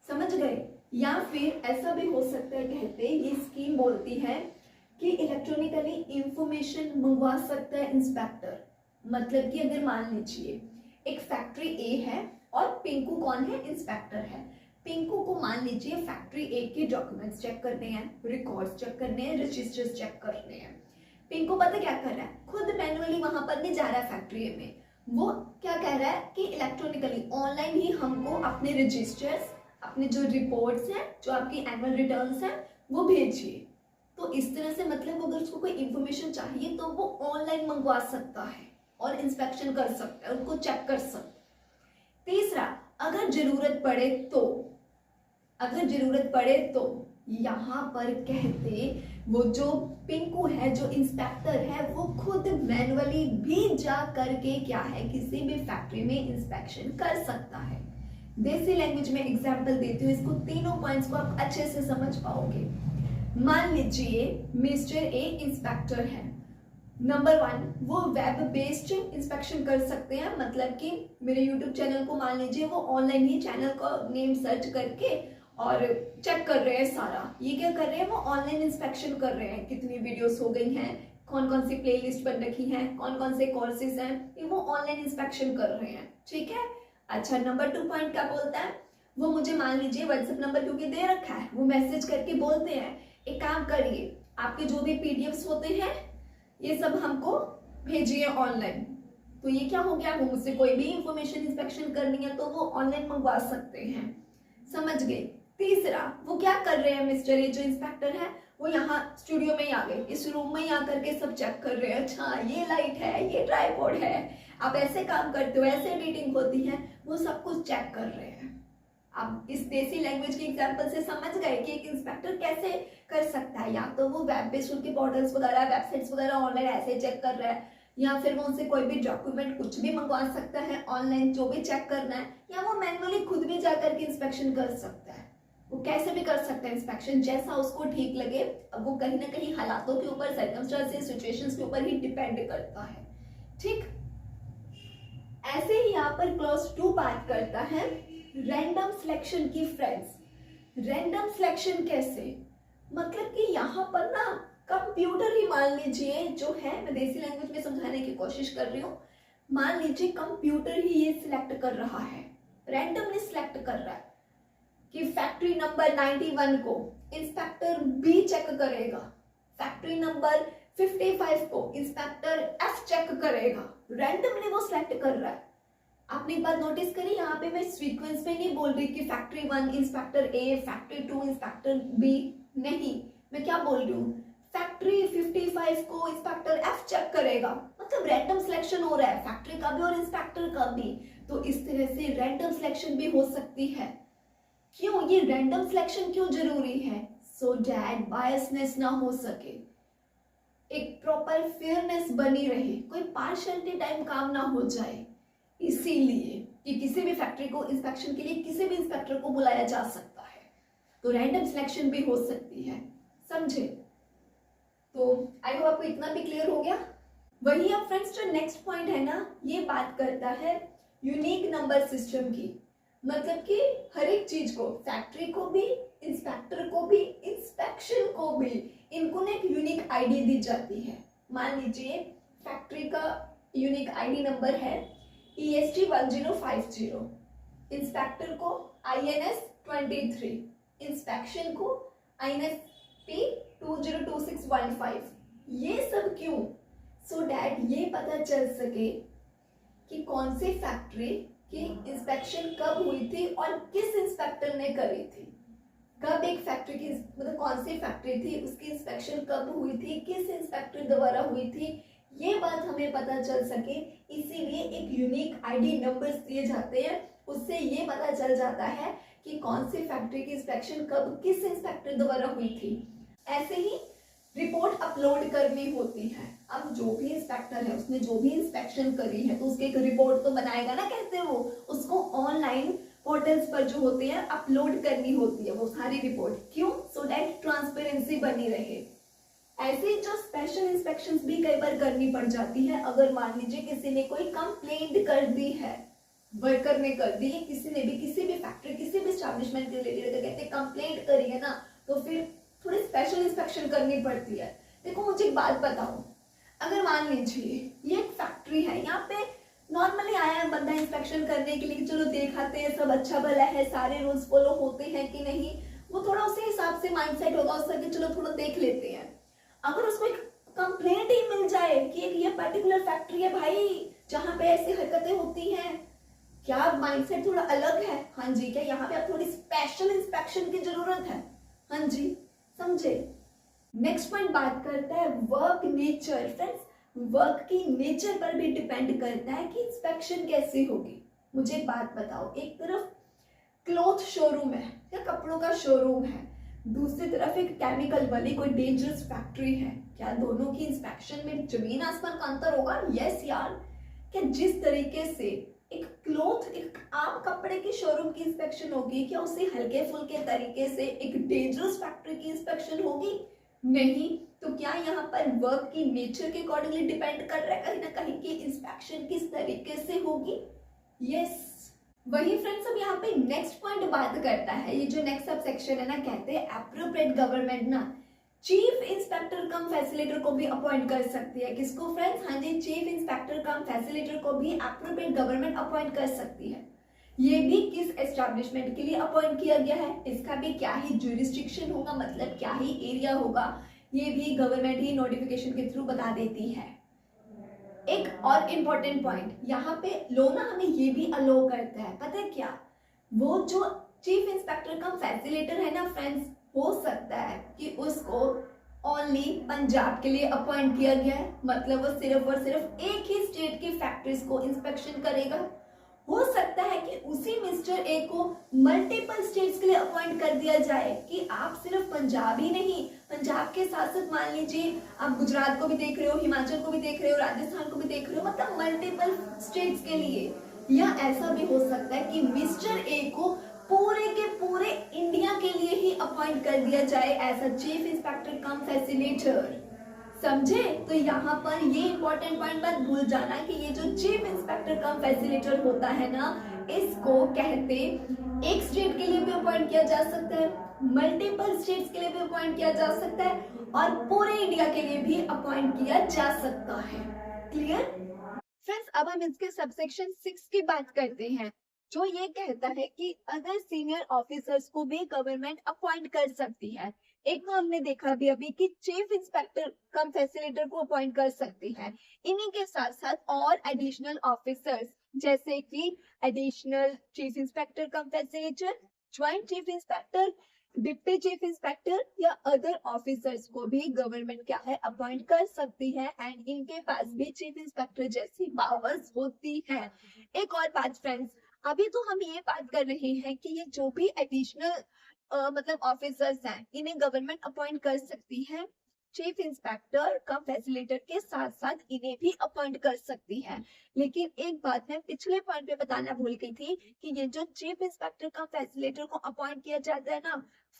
समझ गए। या फिर ऐसा भी हो सकता है, कहते हैं ये स्कीम बोलती है कि इलेक्ट्रॉनिकली इंफॉर्मेशन मंगवा सकता है इंस्पेक्टर। मतलब कि अगर मान लीजिए एक फैक्ट्री ए है और पिंकू कौन है, इंस्पेक्टर है। पिंकू को मान लीजिए फैक्ट्री ए के डॉक्यूमेंट्स चेक करने हैं, रिकॉर्ड्स चेक करने हैं, रजिस्टर्स चेक करने हैं। पिंकू पता क्या कर रहा है, खुद मैनुअली वहां पर नहीं जा रहा है फैक्ट्री ए में, वो क्या कह रहा है कि इलेक्ट्रॉनिकली ऑनलाइन ही हमको अपने रजिस्टर्स, अपने जो रिपोर्ट्स हैं, जो आपकी एनुअल रिटर्न्स हैं वो भेजिए। तो इस तरह से मतलब अगर उसको कोई इंफॉर्मेशन चाहिए तो वो ऑनलाइन मंगवा सकता है और इंस्पेक्शन कर सकता है, उनको चेक कर सकता है। तीसरा, अगर जरूरत पड़े तो यहाँ पर कहते वो जो पिंकू है, जो इंस्पेक्टर है, वो खुद मैनुअली भी जा करके क्या है किसी भी फैक्ट्री में इंस्पेक्शन कर सकता है। देसी लैंग्वेज में एग्जांपल देती हूँ, इसको तीनों पॉइंट्स को आप अच्छे से समझ पाओगे। मान लीजिए मिस्टर ए इंस्पेक्टर है, नंबर 1 वो वेब बेस्ड इंस्पेक्शन कर सकते हैं, मतलब कि मेरे यूट्यूब चैनल को मान लीजिए वो ऑनलाइन ही चैनल का नेम सर्च करके और चेक कर रहे हैं सारा। ये क्या कर रहे हैं, वो ऑनलाइन इंस्पेक्शन कर रहे हैं, कितनी वीडियोस हो गई हैं, कौन कौन सी प्लेलिस्ट बन रखी हैं, कौन कौन से कोर्सेज हैं, ये वो ऑनलाइन इंस्पेक्शन कर रहे हैं, ठीक है। अच्छा, नंबर 2 पॉइंट क्या बोलता है, वो मुझे मान लीजिए व्हाट्सएप नंबर क्योंकि दे रखा है, वो मैसेज करके बोलते हैं एक काम करिए, आपके जो भी पीडीएफ्स होते हैं ये सब हमको भेजिए ऑनलाइन। तो ये क्या हो गया, वो मुझसे कोई भी इंफॉर्मेशन इंस्पेक्शन करनी है तो वो ऑनलाइन मंगवा सकते हैं। समझ गए। तीसरा, वो क्या कर रहे हैं मिस्टर, ये जो इंस्पेक्टर है वो यहाँ स्टूडियो में ही आ गए, इस रूम में ही आकर के सब चेक कर रहे हैं, अच्छा ये लाइट है, ये ट्राइपॉड है, आप ऐसे काम करते हो, ऐसे एडिटिंग होती है, वो सब कुछ चेक कर रहे हैं। आप इस देसी लैंग्वेज के एग्जांपल से समझ गए कि एक इंस्पेक्टर कैसे कर सकता है, या तो वो वेब बेस्ड उनके पोर्टल्स वगैरह, वेबसाइट्स वगैरह ऑनलाइन ऐसे चेक कर रहा है, या फिर वो उनसे कोई भी डॉक्यूमेंट कुछ भी मंगवा सकता है ऑनलाइन जो भी चेक करना है, या वो मैन्युअली खुद भी जाकर के इंस्पेक्शन कर सकता है। वो कैसे भी कर सकता है इंस्पेक्शन, जैसा उसको ठीक लगे। अब वो कहीं ना कहीं हालातों के ऊपर, सर्कमस्टेंसेस, सिचुएशंस के ऊपर ही डिपेंड करता है। ठीक, ऐसे ही यहाँ पर क्लॉज 2 बात करता है रैंडम सिलेक्शन की। फ्रेंड्स, रैंडम सिलेक्शन कैसे, मतलब कि यहाँ पर ना कंप्यूटर ही मान लीजिए जो है, मैं देसी लैंग्वेज में समझाने की कोशिश कर रही हूँ, मान लीजिए कंप्यूटर ही ये सिलेक्ट कर रहा है, रैंडमली सिलेक्ट कर रहा है कि फैक्ट्री नंबर 91 को इंस्पेक्टर बी चेक करेगा, फैक्ट्री नंबर 55 को इंस्पेक्टर एफ चेक करेगा, रैंडमली वो सिलेक्ट कर रहा है। आपने एक बात नोटिस करी, यहाँ पे मैं सीक्वेंस में नहीं बोल रही कि factory 1 inspector A, factory 2 inspector B, नहीं, मैं क्या बोल रही हूँ, फैक्ट्री 55 को इंस्पेक्टर एफ चेक करेगा, मतलब रैंडम सिलेक्शन हो रहा है फैक्ट्री का भी और इंस्पेक्टर का भी। तो इस तरह से रैंडम सिलेक्शन भी हो सकती है। क्यों ये रैंडम सिलेक्शन क्यों जरूरी है, सो दैट बायसनेस ना हो सके, एक प्रॉपर फेयरनेस बनी रहे, कोई पार्शियलिटी टाइम काम ना हो जाए, इसीलिए कि किसी भी फैक्ट्री को इंस्पेक्शन के लिए किसी भी इंस्पेक्टर को बुलाया जा सकता है, तो रैंडम सिलेक्शन भी हो सकती है। समझे? तो आई होप आपको इतना भी क्लियर हो गया। वही अब फ्रेंड्स जो नेक्स्ट पॉइंट है ना, ये बात करता है यूनिक नंबर सिस्टम की, मतलब कि हर एक चीज को, फैक्ट्री को भी, इंस्पेक्टर को भी, इंस्पेक्शन को भी, इनको ना एक यूनिक आईडी दी जाती है। मान लीजिए फैक्ट्री का यूनिक आईडी नंबर है EST 1050, इंस्पेक्टर को INS 23, इंस्पेक्शन को INSP 202615। ये सब क्यों, सो दैट ये पता चल सके कि कौन सी फैक्ट्री की इंस्पेक्शन कब हुई थी और किस इंस्पेक्टर ने करी थी, कब एक फैक्ट्री की, मतलब कौन सी फैक्ट्री थी उसकी इंस्पेक्शन कब हुई थी, किस इंस्पेक्टर द्वारा हुई थी, ये बात हमें पता चल सके, इसीलिए एक यूनिक आईडी नंबर्स दिए जाते हैं, उससे ये पता चल जाता है कि कौन सी फैक्ट्री की इंस्पेक्शन कब किस इंस्पेक्टर द्वारा हुई थी। ऐसे ही रिपोर्ट अपलोड करनी होती है। अब जो भी इंस्पेक्टर है उसने जो भी इंस्पेक्शन करी है तो उसके एक रिपोर्ट तो बनाएगा ना, कहते हैं वो, उसको ऑनलाइन पोर्टल्स पर जो होते हैं अपलोड करनी होती है वो सारी रिपोर्ट। क्यों, सो दैट ट्रांसपेरेंसी बनी रहे। ऐसे जो स्पेशल इंस्पेक्शंस भी कई बार करनी पड़ जाती है, अगर मान लीजिए किसी ने कोई कंप्लेंट कर दी है, वर्कर ने कर दी है, किसी ने भी किसी भी फैक्ट्री किसी भी एस्टैब्लिशमेंट के रिलेटेड अगर कहते हैं कंप्लेंट करी है ना, तो फिर थोड़ी स्पेशल इंस्पेक्शन करनी पड़ती है। देखो मुझे एक बात बताओ, अगर मान लीजिए ये एक फैक्ट्री है, यहाँ पे नॉर्मली आया है बंदा इंस्पेक्शन करने के लिए, चलो देखाते हैं सब अच्छा भला है, सारे रूल्स फॉलो होते हैं कि नहीं, वो थोड़ा उसी हिसाब से माइंडसेट होगा उसका कि चलो थोड़ा देख लेते हैं। अगर उसको एक कंप्लेंट ही मिल जाए कि ये पर्टिकुलर फैक्ट्री है भाई जहां पे ऐसी हरकतें होती हैं, क्या माइंडसेट थोड़ा अलग है? हाँ जी, क्या यहाँ पे आप थोड़ी स्पेशल इंस्पेक्शन की जरूरत है? हाँ जी, समझे। नेक्स्ट पॉइंट बात करता है वर्क नेचर। फ्रेंड्स, वर्क की नेचर पर भी डिपेंड करता है कि इंस्पेक्शन कैसी होगी। मुझे एक बात बताओ, एक तरफ क्लॉथ शोरूम है या कपड़ों का शोरूम है, दूसरी तरफ एक केमिकल वाली कोई डेंजरस फैक्ट्री है, क्या दोनों की इंस्पेक्शन में जमीन आसमान का अंतर होगा? यस यार। क्या जिस तरीके से एक क्लॉथ, एक आम कपड़े के शोरूम की इंस्पेक्शन होगी, क्या उसी हल्के फुल्के तरीके से एक डेंजरस फैक्ट्री की इंस्पेक्शन होगी? नहीं। तो क्या यहाँ पर वर्क की नेचर के अकॉर्डिंगली डिपेंड कर रहा है कहीं ना कहीं की इंस्पेक्शन किस तरीके से होगी? यस। वही फ्रेंड्स, अब यहाँ पे नेक्स्ट पॉइंट बात करता है, ये जो नेक्स्ट सब सेक्शन है ना, कहते हैं एप्रोप्रिएट गवर्नमेंट ना चीफ इंस्पेक्टर कम फैसिलिटेटर को भी अपॉइंट कर सकती है। किसको फ्रेंड्स? हाँ जी, चीफ इंस्पेक्टर कम फैसिलिटेटर को भी एप्रोप्रिएट गवर्नमेंट अपॉइंट कर सकती है। ये भी किस एस्टैब्लिशमेंट के लिए अपॉइंट किया गया है, इसका भी क्या ही ज्यूरिस्डिक्शन होगा, मतलब क्या ही एरिया होगा, ये भी गवर्नमेंट ही नोटिफिकेशन के थ्रू बता देती है। एक और इम्पोर्टेंट पॉइंट यहाँ पे लो ना हमें ये भी अलो करता है, पता है क्या, वो जो चीफ इंस्पेक्टर कम फैसिलिटेटर है ना फ्रेंड्स, हो सकता है कि उसको ओनली पंजाब के लिए अपॉइंट किया गया है, मतलब वो सिर्फ और सिर्फ एक ही स्टेट की फैक्ट्रीज को इंस्पेक्शन करेगा। हो सकता है कि उसी मिस्टर ए को मल्टीपल स्टेट्स के लिए अपॉइंट कर दिया जाए कि आप सिर्फ पंजाब ही नहीं, पंजाब के साथ साथ मान लीजिए आप गुजरात को भी देख रहे हो, हिमाचल को भी देख रहे हो, राजस्थान को भी देख रहे हो, मतलब मल्टीपल स्टेट्स के लिए। या ऐसा भी हो सकता है कि मिस्टर ए को पूरे के पूरे इंडिया के लिए ही अपॉइंट कर दिया जाए as a chief inspector cum facilitator. समझे? तो यहाँ पर ये इंपॉर्टेंट पॉइंट मत भूल जाना कि ये जो चीफ इंस्पेक्टर कम फैसिलिटेटर होता है ना, इसको कहते एक स्टेट के लिए भी अपॉइंट किया जा सकता है, मल्टीपल स्टेट्स के लिए भी अपॉइंट किया जा सकता है, और पूरे इंडिया के लिए भी अपॉइंट किया जा सकता है। Clear friends? अब हम इसके सबसेक्शन 6 की बात करते हैं, जो ये कहता है कि अदर सीनियर ऑफिसर्स को भी गवर्नमेंट अपॉइंट कर सकती है। एक तो हमने देखा भी अभी कि चीफ इंस्पेक्टर कम फैसिलिटेटर को अपॉइंट कर सकती है, इन्हीं के साथ साथ और एडिशनल ऑफिसर्स जैसे कि additional chief inspector cum facilitator, joint chief inspector, deputy chief inspector या अदर ऑफिसर्स को भी गवर्नमेंट क्या है अपॉइंट कर सकती है, एंड इनके पास भी चीफ इंस्पेक्टर जैसी पावर्स होती है। एक और बात फ्रेंड्स, अभी तो हम ये बात कर रहे हैं कि ये जो भी एडिशनल मतलब ऑफिसर्स हैं इन्हें गवर्नमेंट अपॉइंट कर सकती है, चीफ इंस्पेक्टर का फैसिलिटेटर के साथ साथ इन्हें भी अपॉइंट कर सकती है। लेकिन एक बात मैं पिछले पॉइंट पे बताना भूल गई थी कि ये जो चीफ इंस्पेक्टर का फैसिलिटेटर को अपॉइंट किया जाता है ना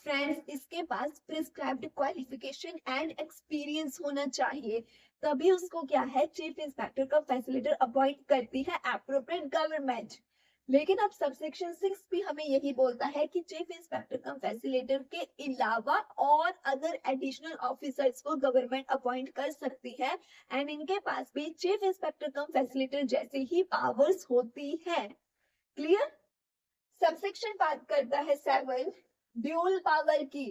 फ्रेंड्स, इसके पास प्रिस्क्राइब्ड क्वालिफिकेशन एंड एक्सपीरियंस होना चाहिए, तभी उसको क्या है चीफ इंस्पेक्टर का फैसिलिटेटर अपॉइंट करती है एप्रोप्रिएट गवर्नमेंट। लेकिन अब सबसेक्शन 6 भी हमें यही बोलता है कि चीफ इंस्पेक्टर कम फैसिलिटेटर के अलावा और अदर एडिशनल ऑफिसर्स को गवर्नमेंट अपॉइंट कर सकती है, एंड इनके पास भी चीफ इंस्पेक्टर कम फैसिलिटेटर जैसे ही पावर्स होती है। क्लियर? सबसेक्शन बात करता है 7 ड्यूल पावर की।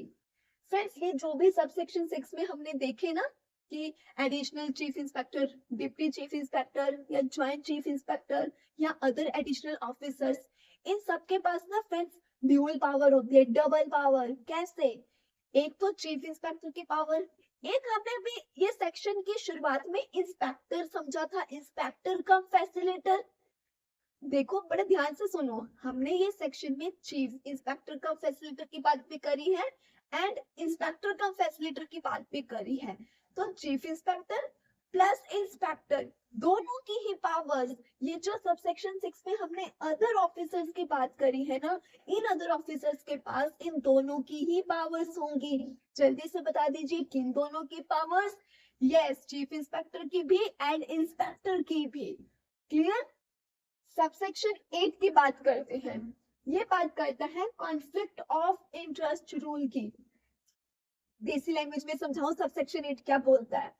फ्रेंड्स, ये जो भी सबसेक्शन 6 में हमने देखे ना कि additional chief inspector, deputy chief inspector या ज्वाइंट चीफ इंस्पेक्टर या अदर एडिशनल ऑफिसर्स, इन सबके पास ना फ्रेंड्स ड्यूल पावर होती है, डबल पावर। कैसे? एक तो चीफ इंस्पेक्टर की पावर, एक हमने भी ये सेक्शन की शुरुआत में इंस्पेक्टर समझा था, इंस्पेक्टर कम फैसिलिटेटर। देखो बड़े ध्यान से सुनो, हमने ये सेक्शन में चीफ इंस्पेक्टर कम फैसिलिटेटर की बात भी करी है एंड इंस्पेक्टर कम फैसिलिटेटर की बात भी करी है। तो चीफ इंस्पेक्टर प्लस इंस्पेक्टर दोनों की ही पावर्स, ये जो सबसेक्शन 6 में हमने अदर ऑफिसर्स की बात करी है ना, इन अदर ऑफिसर्स के पास इन दोनों की ही पावर्स होंगी। जल्दी से बता दीजिए किन दोनों की पावर्स? यस, चीफ इंस्पेक्टर की भी एंड इंस्पेक्टर की भी। क्लियर? सबसेक्शन 8 की बात करते हैं, ये बात करता है कॉन्फ्लिक्ट ऑफ इंटरेस्ट रूल की। देसी लैंग्वेज में समझाऊं सबसेक्शन 8 क्या बोलता है?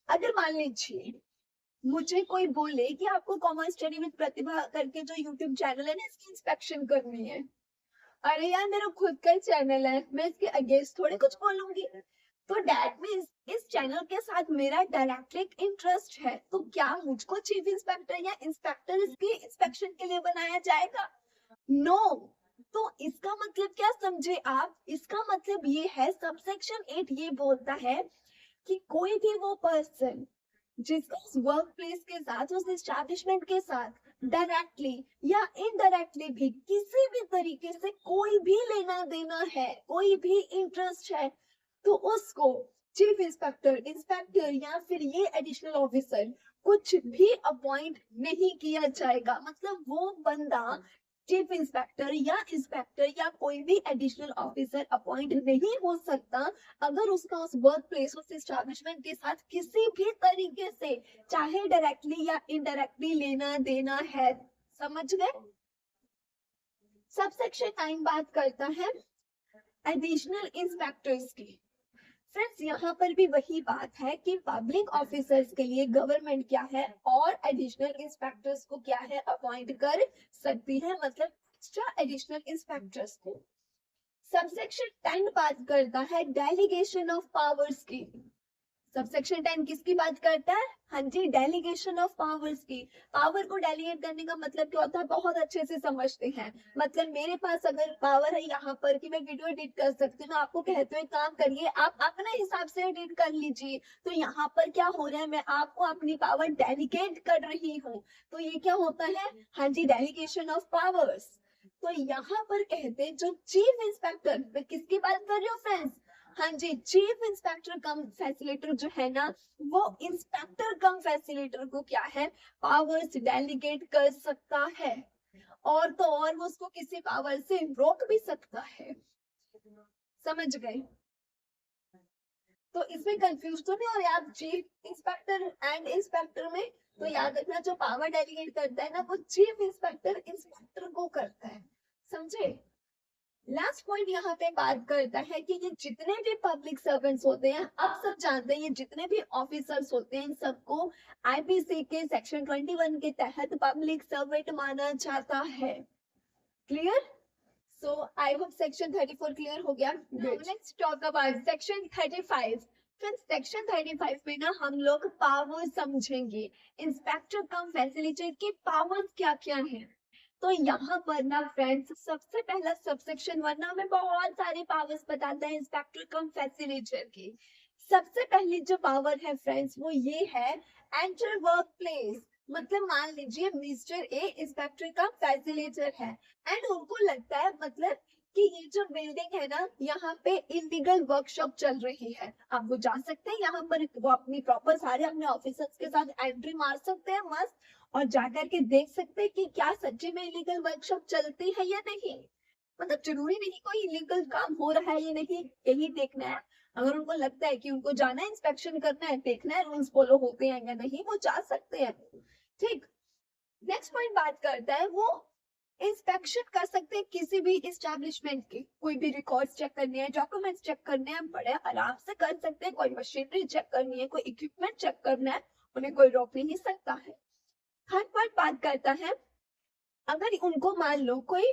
अगर मान लीजिए मुझे कोई बोले कि आपको कॉमर्स स्टडी विद प्रतिभा करके जो यूट्यूब चैनल है ना, इसकी इंस्पेक्शन करनी है। अरे यार मेरा खुद का चैनल है, मैं इसके अगेंस्ट थोड़े कुछ बोलूंगी। तो दैट मींस इस चैनल के साथ मेरा डायरेक्टली इंटरेस्ट है, तो क्या मुझको चीफ इंस्पेक्टर या इंस्पेक्टर इसकी इंस्पेक्शन के लिए बनाया जाएगा? नो। तो इसका मतलब क्या समझे आप? इसका मतलब ये है सबसेक्शन 8 ये बोलता है कि कोई भी वो पर्सन जिसका उस वर्क प्लेस के साथ, उस एस्टैब्लिशमेंट के साथ डायरेक्टली या इनडायरेक्टली भी किसी भी तरीके से कोई भी लेना देना है, कोई भी इंटरेस्ट है, तो उसको चीफ इंस्पेक्टर, इंस्पेक्टर या फिर ये एडिशनल ऑफिसर कुछ भी अपॉइंट नहीं किया जाएगा। मतलब वो बंदा चीफ इंस्पेक्टर या इंस्पेक्टर या कोई भी एडिशनल ऑफिसर अपॉइंट नहीं हो सकता अगर उसका उस वर्क प्लेस, उस एस्टैब्लिशमेंट के साथ किसी भी तरीके से, चाहे डायरेक्टली या इनडायरेक्टली लेना देना है। समझ गए? सबसेक्शन 9 बात करता है एडिशनल इंस्पेक्टर्स की। फ्रेंड्स यहाँ पर भी वही बात है कि पब्लिक ऑफिसर्स के लिए गवर्नमेंट क्या है और एडिशनल इंस्पेक्टर्स को क्या है अपॉइंट कर सकती है, मतलब एक्स्ट्रा एडिशनल इंस्पेक्टर्स को। सबसेक्शन 10 बात करता है डेलीगेशन ऑफ पावर्स की। सबसेक्शन 10 किसकी बात करता है? हाँ जी, डेलीगेशन ऑफ पावर्स की। पावर को डेलीगेट करने का मतलब क्या होता है, बहुत अच्छे से समझते हैं। मतलब मेरे पास अगर पावर है यहाँ पर कि मैं वीडियो एडिट कर सकती हूँ, आपको कहते हुए काम करिए, आप अपने हिसाब से एडिट कर लीजिए। तो यहाँ पर क्या हो रहा है, मैं आपको अपनी पावर डेलीगेट कर रही हूँ। तो ये क्या होता है? हाँ जी, डेलीगेशन ऑफ पावर्स। तो यहाँ पर कहते हैं जो चीफ इंस्पेक्टर, मैं किसकी बात कर रही हूँ फ्रेंड्स? हाँ जी, चीफ इंस्पेक्टर कम फैसिलिटेटर जो है ना, वो इंस्पेक्टर कम फैसिलिटेटर को क्या है, पावर्स डेलीगेट कर सकता है। और तो और वो उसको किसी पावर से रोक भी सकता है। समझ गए? तो इसमें कंफ्यूज तो नहीं हो रहे आप चीफ इंस्पेक्टर एंड इंस्पेक्टर में? तो याद रखना, जो पावर डेलीगेट करता है ना, वो चीफ इंस्पेक्टर इंस्पेक्टर को करता है। समझे? लास्ट पॉइंट यहाँ पे बात करता है कि ये जितने भी पब्लिक सर्वेंट्स होते हैं, आप सब जानते हैं, ये जितने भी ऑफिसर्स होते हैं, इन सबको आईपीसी के सेक्शन 21 के तहत पब्लिक सर्वेंट माना जाता है। Clear? So I hope section 34 clear हो गया। Let's talk about section 35। फिर सेक्शन 35 में ना हम लोग पावर समझेंगे, इंस्पेक्टर कम फैसिलिटेटर की पावर्स क्या क्या है। तो यहाँ पर ना फ्रेंड्स, सबसे पहला सबसेक्शन 1 ना हमें बहुत सारे पावर्स बताता है इंस्पेक्टर कम फैसिलिटेटर की। सबसे पहली जो पावर है फ्रेंड्स, वो ये है एंटर वर्क प्लेस। मतलब मान लीजिए मिस्टर ए इंस्पेक्टर का फैसिलिटेटर है एंड उनको लगता है मतलब कि ये जो बिल्डिंग है ना, यहाँ पे इलीगल वर्कशॉप चल रही है। आप वो जा सकते हैं यहाँ पर, वो अपनी प्रॉपर सारे अपने ऑफिसर्स के साथ एंट्री मार सकते हैं मस्त, और जाकर के देख सकते हैं कि क्या सच्ची में इलीगल वर्कशॉप चलती है या नहीं। मतलब जरूरी नहीं कोई इलीगल काम हो रहा है या नहीं, यही देखना है। अगर उनको लगता है कि उनको जाना है, इंस्पेक्शन करना है, देखना है रूल्स फॉलो होते हैं या नहीं, वो जा सकते हैं। ठीक। नेक्स्ट पॉइंट बात करता है, वो इंस्पेक्शन कर सकते हैं किसी भी एस्टेब्लिशमेंट के, कोई भी रिकॉर्ड्स चेक करने हैं, डॉक्यूमेंट्स चेक करने हैं, बड़े आराम से कर सकते हैं। कोई मशीनरी चेक करनी है, कोई इक्विपमेंट चेक करना है, उन्हें कोई रोक नहीं सकता है। थर्ड पॉइंट बात करता है, अगर उनको मान लो कोई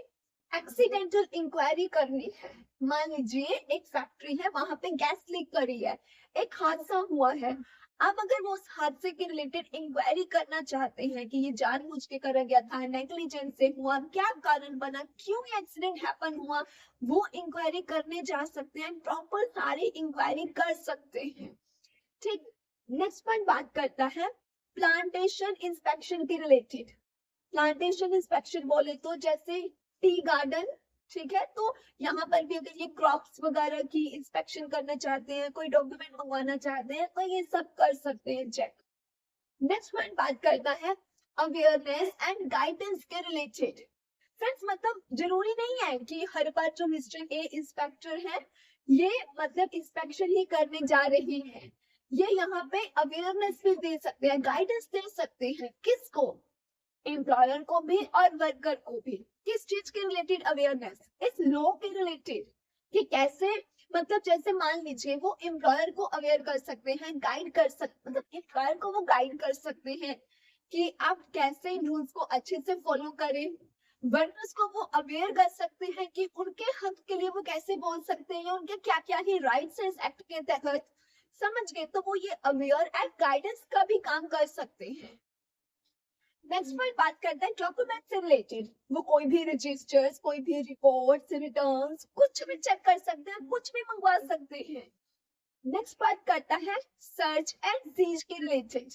एक्सीडेंटल इंक्वायरी करनी है, मान लीजिए एक फैक्ट्री है, वहां पे गैस लीक करी है, एक हादसा हुआ है, अब अगर वो उस हादसे के रिलेटेड इंक्वायरी करना चाहते हैं कि ये जानबूझ के करा गया था, नेग्लिजेंस से हुआ, क्या कारण बना, क्यों एक्सीडेंट हैपन हुआ, वो इंक्वायरी करने जा सकते हैं, प्रॉपर सारी इंक्वायरी कर सकते हैं। ठीक। नेक्स्ट पॉइंट बात करता है प्लांटेशन इंस्पेक्शन के रिलेटेड। प्लांटेशन इंस्पेक्शन बोले तो जैसे टी गार्डन, ठीक है, तो यहाँ पर भी अगर ये क्रॉप्स वगैरह की इंस्पेक्शन करना चाहते हैं, कोई डॉक्यूमेंट मंगवाना चाहते हैं, तो ये सब कर सकते हैं चेक। नेक्स्ट पॉइंट बात करता है अवेयरनेस एंड गाइडेंस के रिलेटेड। फ्रेंड्स मतलब जरूरी नहीं है कि हर बार जो मिस्टर ए इंस्पेक्टर है ये मतलब इंस्पेक्शन ही करने जा रही है, ये यहाँ पे अवेयरनेस भी दे सकते हैं, गाइडेंस दे सकते हैं। किसको? एम्प्लॉयर को भी और वर्कर को भी। किस चीज के रिलेटेड अवेयरनेस? इस लॉ के रिलेटेड, कि कैसे, मतलब जैसे मान लीजिए वो एम्प्लॉयर को अवेयर कर सकते हैं, गाइड कर सकते, मतलब एम्प्लॉयर को वो गाइड कर सकते हैं कि आप कैसे इन रूल्स को अच्छे से फॉलो करें। वर्कर्स को वो अवेयर कर सकते हैं कि उनके हक के लिए वो कैसे बोल सकते हैं, उनके क्या क्या ही राइट्स हैं इस एक्ट के तहत। समझ गए? तो वो ये अवेयर एंड गाइडेंस का भी काम कर सकते हैं। नेक्स्ट पॉइंट बात करते हैं डॉक्यूमेंट से रिलेटेड। वो कोई भी रजिस्टर्स, कोई भी रिपोर्ट्स, रिटर्न्स, कुछ भी चेक कर सकते हैं, कुछ भी मंगवा सकते हैं। नेक्स्ट बात करता है सर्च एंड सीज के रिलेटेड।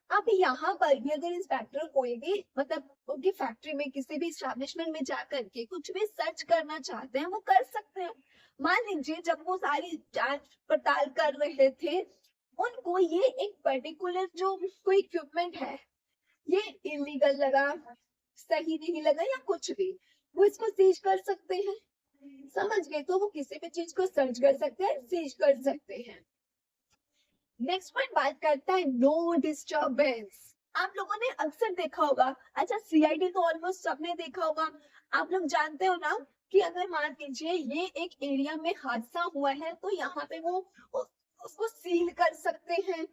अब यहाँ पर भी अगर इंस्पेक्टर कोई भी मतलब उनकी फैक्ट्री में किसी भी एस्टेब्लिशमेंट में जाकर के कुछ भी सर्च करना चाहते हैं, वो कर सकते हैं। मान लीजिए जब वो सारी जांच पड़ताल कर रहे थे, उनको ये एक पर्टिकुलर जो कोई इक्विपमेंट है ये इलीगल लगा, सही नहीं लगा या कुछ भी, वो इसको सीज कर सकते हैं। समझ गए? तो वो किसी भी चीज को सर्च कर सकते हैं, सीज कर सकते हैं। नेक्स्ट पॉइंट बात करता है नो डिस्टर्बेंस। आप लोगों ने अक्सर देखा होगा, अच्छा सीआईडी तो ऑलमोस्ट सबने देखा होगा। आप लोग जानते हो ना कि अगर मान लीजिए ये एक एरिया में हादसा हुआ है, तो यहाँ पे वो उसको सील कर सकते हैं,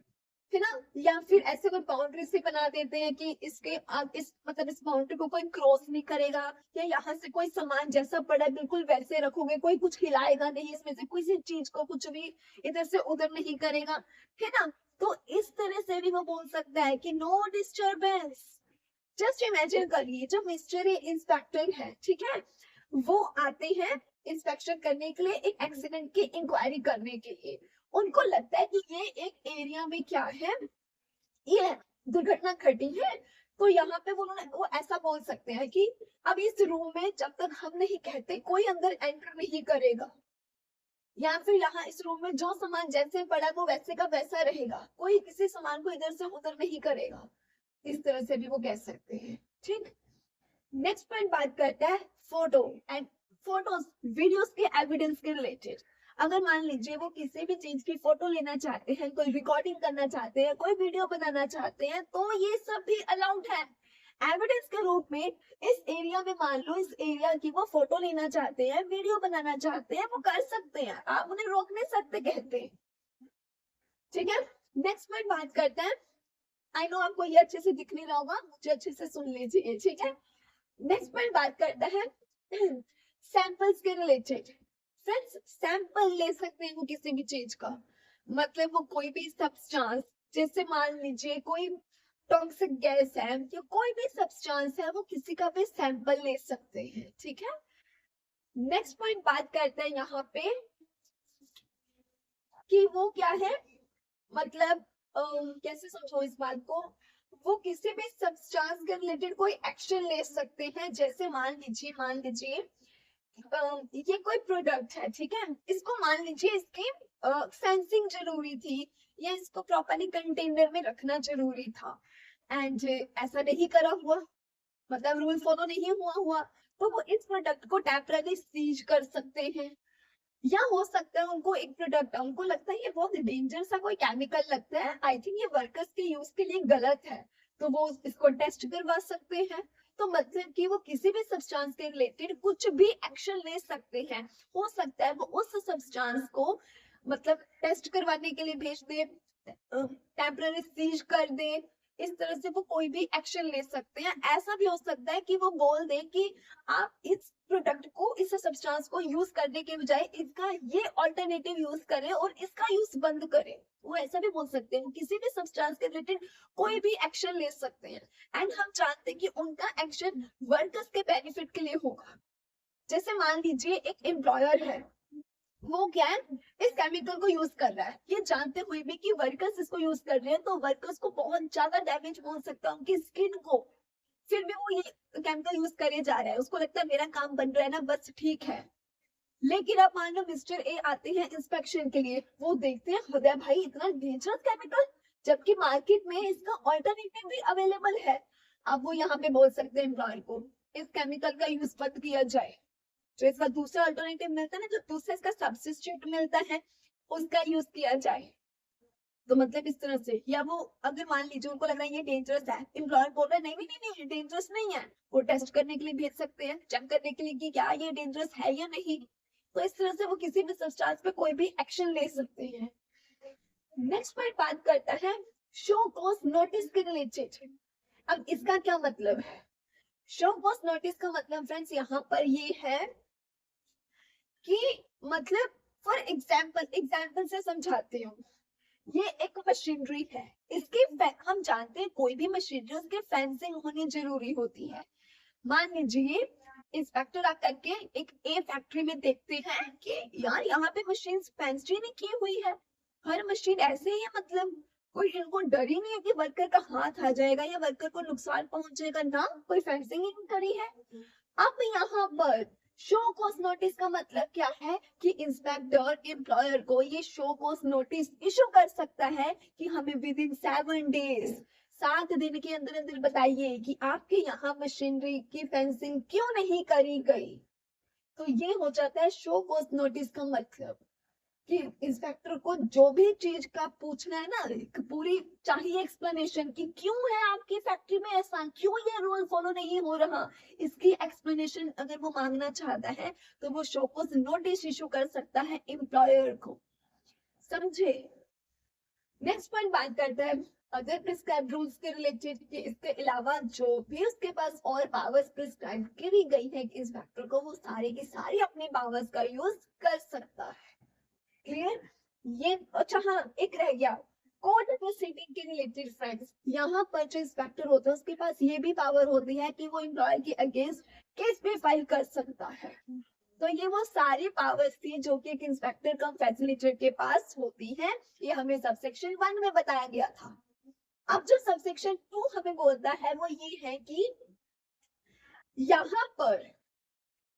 है ना, या फिर ऐसे कोई बाउंड्री से बना देते हैं कि इसके इस मतलब इस बाउंड्री को कोई क्रॉस नहीं करेगा, या यहाँ से कोई सामान जैसा पड़ा है बिल्कुल वैसे रखोगे, कोई कुछ हिलाएगा नहीं, इसमें से किसी चीज को कुछ भी इधर से उधर नहीं करेगा, है ना। तो इस तरह से भी वो बोल सकता है कि नो डिस्टरबेंस। जस्ट इमेजिन करिए, जो मिस्ट्री इंस्पेक्टर है, ठीक है, वो आते हैं इंस्पेक्शन करने के लिए, एक एक्सीडेंट की इंक्वायरी करने के लिए। उनको लगता है कि ये एक एरिया में क्या है, ये दुर्घटना घटी है, तो यहाँ पे वो ऐसा बोल सकते हैं कि अब इस रूम में जब तक हम नहीं कहते कोई अंदर एंटर नहीं करेगा, या फिर यहाँ इस रूम में जो सामान जैसे पड़ा वो वैसे का वैसा रहेगा, कोई किसी सामान को इधर से उधर नहीं करेगा। इस तरह से भी वो कह सकते हैं, ठीक। नेक्स्ट पॉइंट बात करता है फोटो एंड फोटोज वीडियोस के एविडेंस के रिलेटेड। अगर मान लीजिए वो किसी भी चीज की फोटो लेना चाहते हैं, कोई रिकॉर्डिंग करना चाहते हैं, कोई वीडियो बनाना चाहते हैं, तो ये सब भी अलाउड है एविडेंस के रूप में। इस एरिया में मान लो इस एरिया की वो फोटो लेना चाहते हैं, वीडियो बनाना चाहते हैं, वो कर सकते हैं, आप उन्हें रोक नहीं सकते कहते हैं, ठीक है। नेक्स्ट पॉइंट बात करते हैं, आई नो आपको ये अच्छे से दिख नहीं रहा होगा, मुझे अच्छे से सुन लीजिए, ठीक है। नेक्स्ट पॉइंट बात करता है सैंपल्स के रिलेटेड। फ्रेंड्स सैंपल ले सकते हैं वो किसी भी चीज का, मतलब वो कोई भी सब्सटेंस, जैसे मान लीजिए कोई टॉक्सिक गैस है या कोई भी सब्सटेंस है, वो किसी का भी सैंपल ले सकते हैं, ठीक है। नेक्स्ट पॉइंट बात करते हैं यहाँ पे कि वो क्या है, मतलब कैसे समझो इस बात को, वो किसी भी सब्सटेंस के रिलेटेड कोई एक्शन ले सकते हैं। जैसे मान लीजिए ये कोई प्रोडक्ट है, ठीक है, इसको मान लीजिए इसकी सेंसिंग जरूरी थी, या इसको प्रॉपर्ली कंटेनर में रखना जरूरी था, एंड ऐसा नहीं करा हुआ, मतलब रूल फॉलो नहीं हुआ, तो वो इस प्रोडक्ट को टेम्पररी सीज कर सकते हैं। या हो सकता है उनको एक प्रोडक्ट है, उनको लगता है ये बहुत डेंजर सा कोई केमिकल लगता है, आई थिंक ये वर्कर्स के यूज के लिए गलत है, तो वो इसको टेस्ट करवा सकते हैं। तो मतलब कि वो किसी भी सब्सटेंस के रिलेटेड कुछ भी एक्शन ले सकते हैं। हो सकता है वो उस सब्सटेंस को मतलब टेस्ट करवाने के लिए भेज दे, टेम्पररी सीज कर दे, इस तरह से वो कोई भी एक्शन ले सकते हैं। ऐसा भी हो सकता है कि वो बोल दे कि आप इस प्रोडक्ट को, इस सब्सटेंस को यूज करने के बजाय इसका ये ऑल्टरनेटिव यूज करें और इसका यूज बंद करें। वो ऐसा भी बोल सकते हैं, किसी भी सब्सटेंस के रिलेटेड कोई भी एक्शन ले सकते हैं, एंड हम जानते हैं कि उनका एक्शन वर्कर्स के बेनिफिट के लिए होगा। जैसे मान लीजिए एक एम्प्लॉयर है, वो क्या है, इस केमिकल को यूज कर रहा है, ये जानते हुए भी कि वर्कर्स इसको यूज कर रहे हैं, तो वर्कर्स को बहुत ज्यादा डैमेज हो सकता है उनकी स्किन को, फिर भी वो ये केमिकल यूज करे जा रहा है, उसको लगता है मेरा काम बन रहा है ना, बस ठीक है। लेकिन अब मान लो मिस्टर ए आते हैं इंस्पेक्शन के लिए, वो देखते हैं हृदय भाई इतना डेंजरस केमिकल, जबकि मार्केट में इसका ऑल्टरनेटिव भी अवेलेबल है। अब वो यहाँ पे बोल सकते हैं एम्प्लॉयर को इस केमिकल का यूज बंद किया जाए, जो इसका दूसरा अल्टरनेटिव मिलता है ना, जो दूसरा इसका सब्स्टिट्यूट मिलता है, उसका यूज किया जाए। तो मतलब इस तरह से, या वो अगर मान लीजिए उनको लग रहा है ये डेंजरस है, एम्प्लॉयर बोल रहा है नहीं नहीं नहीं डेंजरस नहीं है, वो टेस्ट करने के लिए भेज सकते हैं, चेक करने के लिए कि क्या ये डेंजरस है या नहीं। तो इस तरह से वो किसी भी सब्सटेंस पे कोई भी एक्शन ले सकते हैं। नेक्स्ट पॉइंट बात करता है शो कॉज नोटिस के रिलेटेड। अब इसका क्या मतलब है, शो कॉज नोटिस का मतलब फ्रेंड्स यहाँ पर ये है कि मतलब फॉर एग्जाम्पल से समझाती हूँ। ये एक मशीनरी है, इसके हम जानते हैं कोई भी मशीनरी उसके फेंसिंग होनी जरूरी होती है। मान लीजिए इंस्पेक्टर आकर के एक ए फैक्ट्री में देखते हैं कि यार यहाँ पे मशीन फेंस ही नहीं की हुई है, हर मशीन ऐसे ही है, मतलब कोई इनको डर ही नहीं है कि वर्कर का हाथ आ जाएगा या वर्कर को नुकसान पहुंचेगा, ना कोई फेंसिंग ही नहीं करी है। अब यहाँ पर शो कॉज नोटिस का मतलब क्या है कि इंस्पेक्टर एम्प्लॉयर को ये शो कॉज नोटिस इशू कर सकता है कि हमें विद इन 7 डेज, 7 दिन के अंदर अंदर बताइए कि आपके यहाँ मशीनरी की फेंसिंग क्यों नहीं करी गई। तो ये हो जाता है शो कॉज नोटिस का मतलब कि इंस्पेक्टर को जो भी चीज का पूछना है ना, पूरी चाहिए एक्सप्लेनेशन कि क्यों है आपकी फैक्ट्री में ऐसा, क्यों ये रूल फॉलो नहीं हो रहा, इसकी एक्सप्लेनेशन अगर वो मांगना चाहता है तो वो शो कॉज नोटिस इशू कर सकता है एम्प्लॉयर को, समझे। नेक्स्ट पॉइंट बात करते हैं अदर प्रिस्क्राइब रूल्स के रिलेटेड कि इसके अलावा जो भी उसके पास और पावर्स प्रिस्क्राइब करी गई है इंस्पेक्टर को, वो सारे की सारी अपनी पावर्स का यूज कर सकता है। क्लियर? ये अच्छा, हाँ एक रह गया कोर्ट प्रोसीडिंग के रिलेटेड फ्रेंड्स। यहाँ पर जो इंस्पेक्टर होता है उसके पास ये भी पावर होती है कि वो एम्प्लॉयर के अगेंस्ट केस भी फाइल कर सकता है। तो ये वो सारी पावर्स थी जो कि एक इंस्पेक्टर कम फैसिलिटेटर के पास होती है। ये हमें सबसेक्शन 1 में बताया गया था। अब जो सबसेक्शन 2 हमें बोलता है वो ये है कि यहाँ पर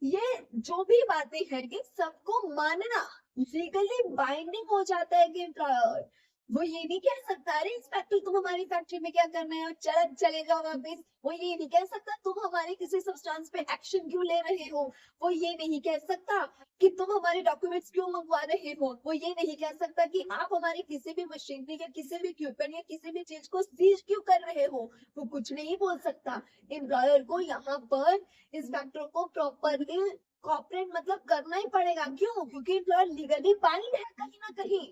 ये जो भी बातें हैं इन सबको मानना लीगली बाइंडिंग हो जाता है कि एम्प्लॉयर वो ये नहीं कह सकता अरे इंस्पेक्टर तुम हमारी फैक्ट्री में क्या करना है और चले जाओ वापस। वो ये नहीं कह सकता तुम हमारे किसी सब्सटेंस पे एक्शन क्यों ले रहे हो। वो ये नहीं कह सकता कि तुम हमारे डॉक्यूमेंट्स क्यों मंगवा रहे हो। वो ये नहीं कह सकता कि आप हमारी किसी भी मशीनरी या किसी भी इक्विपमेंट या किसी भी चीज को सीज क्यों कर रहे हो। वो कुछ नहीं बोल सकता। एम्प्लॉयर को यहाँ पर इंस्पेक्टर को प्रॉपरली कॉपरेट मतलब करना ही पड़ेगा। क्यों? क्योंकि एम्प्लॉयर लीगली बाइंड है कहीं ना कहीं।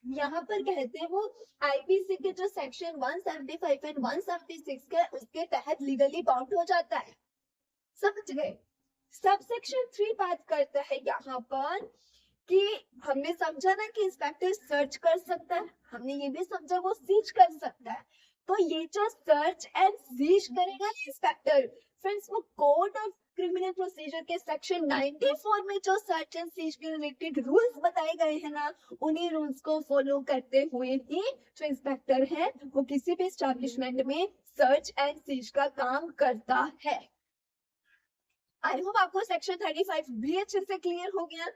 यहाँ पर कहते हैं वो आईपीसी के जो सेक्शन 175 एंड 176 के उसके तहत लीगली बाउंड हो जाता है। समझ गए? सबसेक्शन 3 बात करता है यहाँ पर कि हमने समझा ना कि इंस्पेक्टर सर्च कर सकता है, हमने ये भी समझा वो सीज कर सकता है। तो ये जो सर्च एंड सीज करेगा इंस्पेक्टर फ्रेंड्स, वो कोड ऑफ क्रिमिनल प्रोसीजर के सेक्शन 94 में जो सर्च एंड सीज के रिलेटेड रूल्स बताए गए हैं ना, उन्हीं रूल्स को फॉलो करते हुए ही जो इंस्पेक्टर है वो किसी भी एस्टैब्लिशमेंट में सर्च एंड सीज का काम करता है। आई होप आपको सेक्शन 35 भी अच्छे से क्लियर हो गया।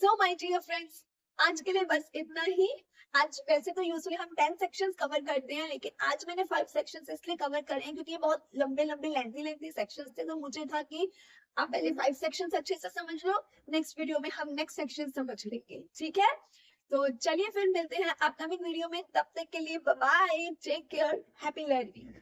सो माय डियर फ्रेंड्स, आज के लिए बस इतना ही। आज वैसे तो यूजुअली हम 10 सेक्शंस कवर करते हैं, लेकिन आज मैंने 5 सेक्शंस इसलिए कवर करे हैं क्योंकि ये बहुत लंबे लंबे लेंथी सेक्शंस थे। तो मुझे था कि आप पहले 5 सेक्शंस अच्छे से समझ लो, नेक्स्ट वीडियो में हम नेक्स्ट सेक्शन समझ लेंगे। ठीक है, तो चलिए फिर मिलते हैं अपकमिंग वीडियो में। तब तक के लिए bye bye, take care, happy learning.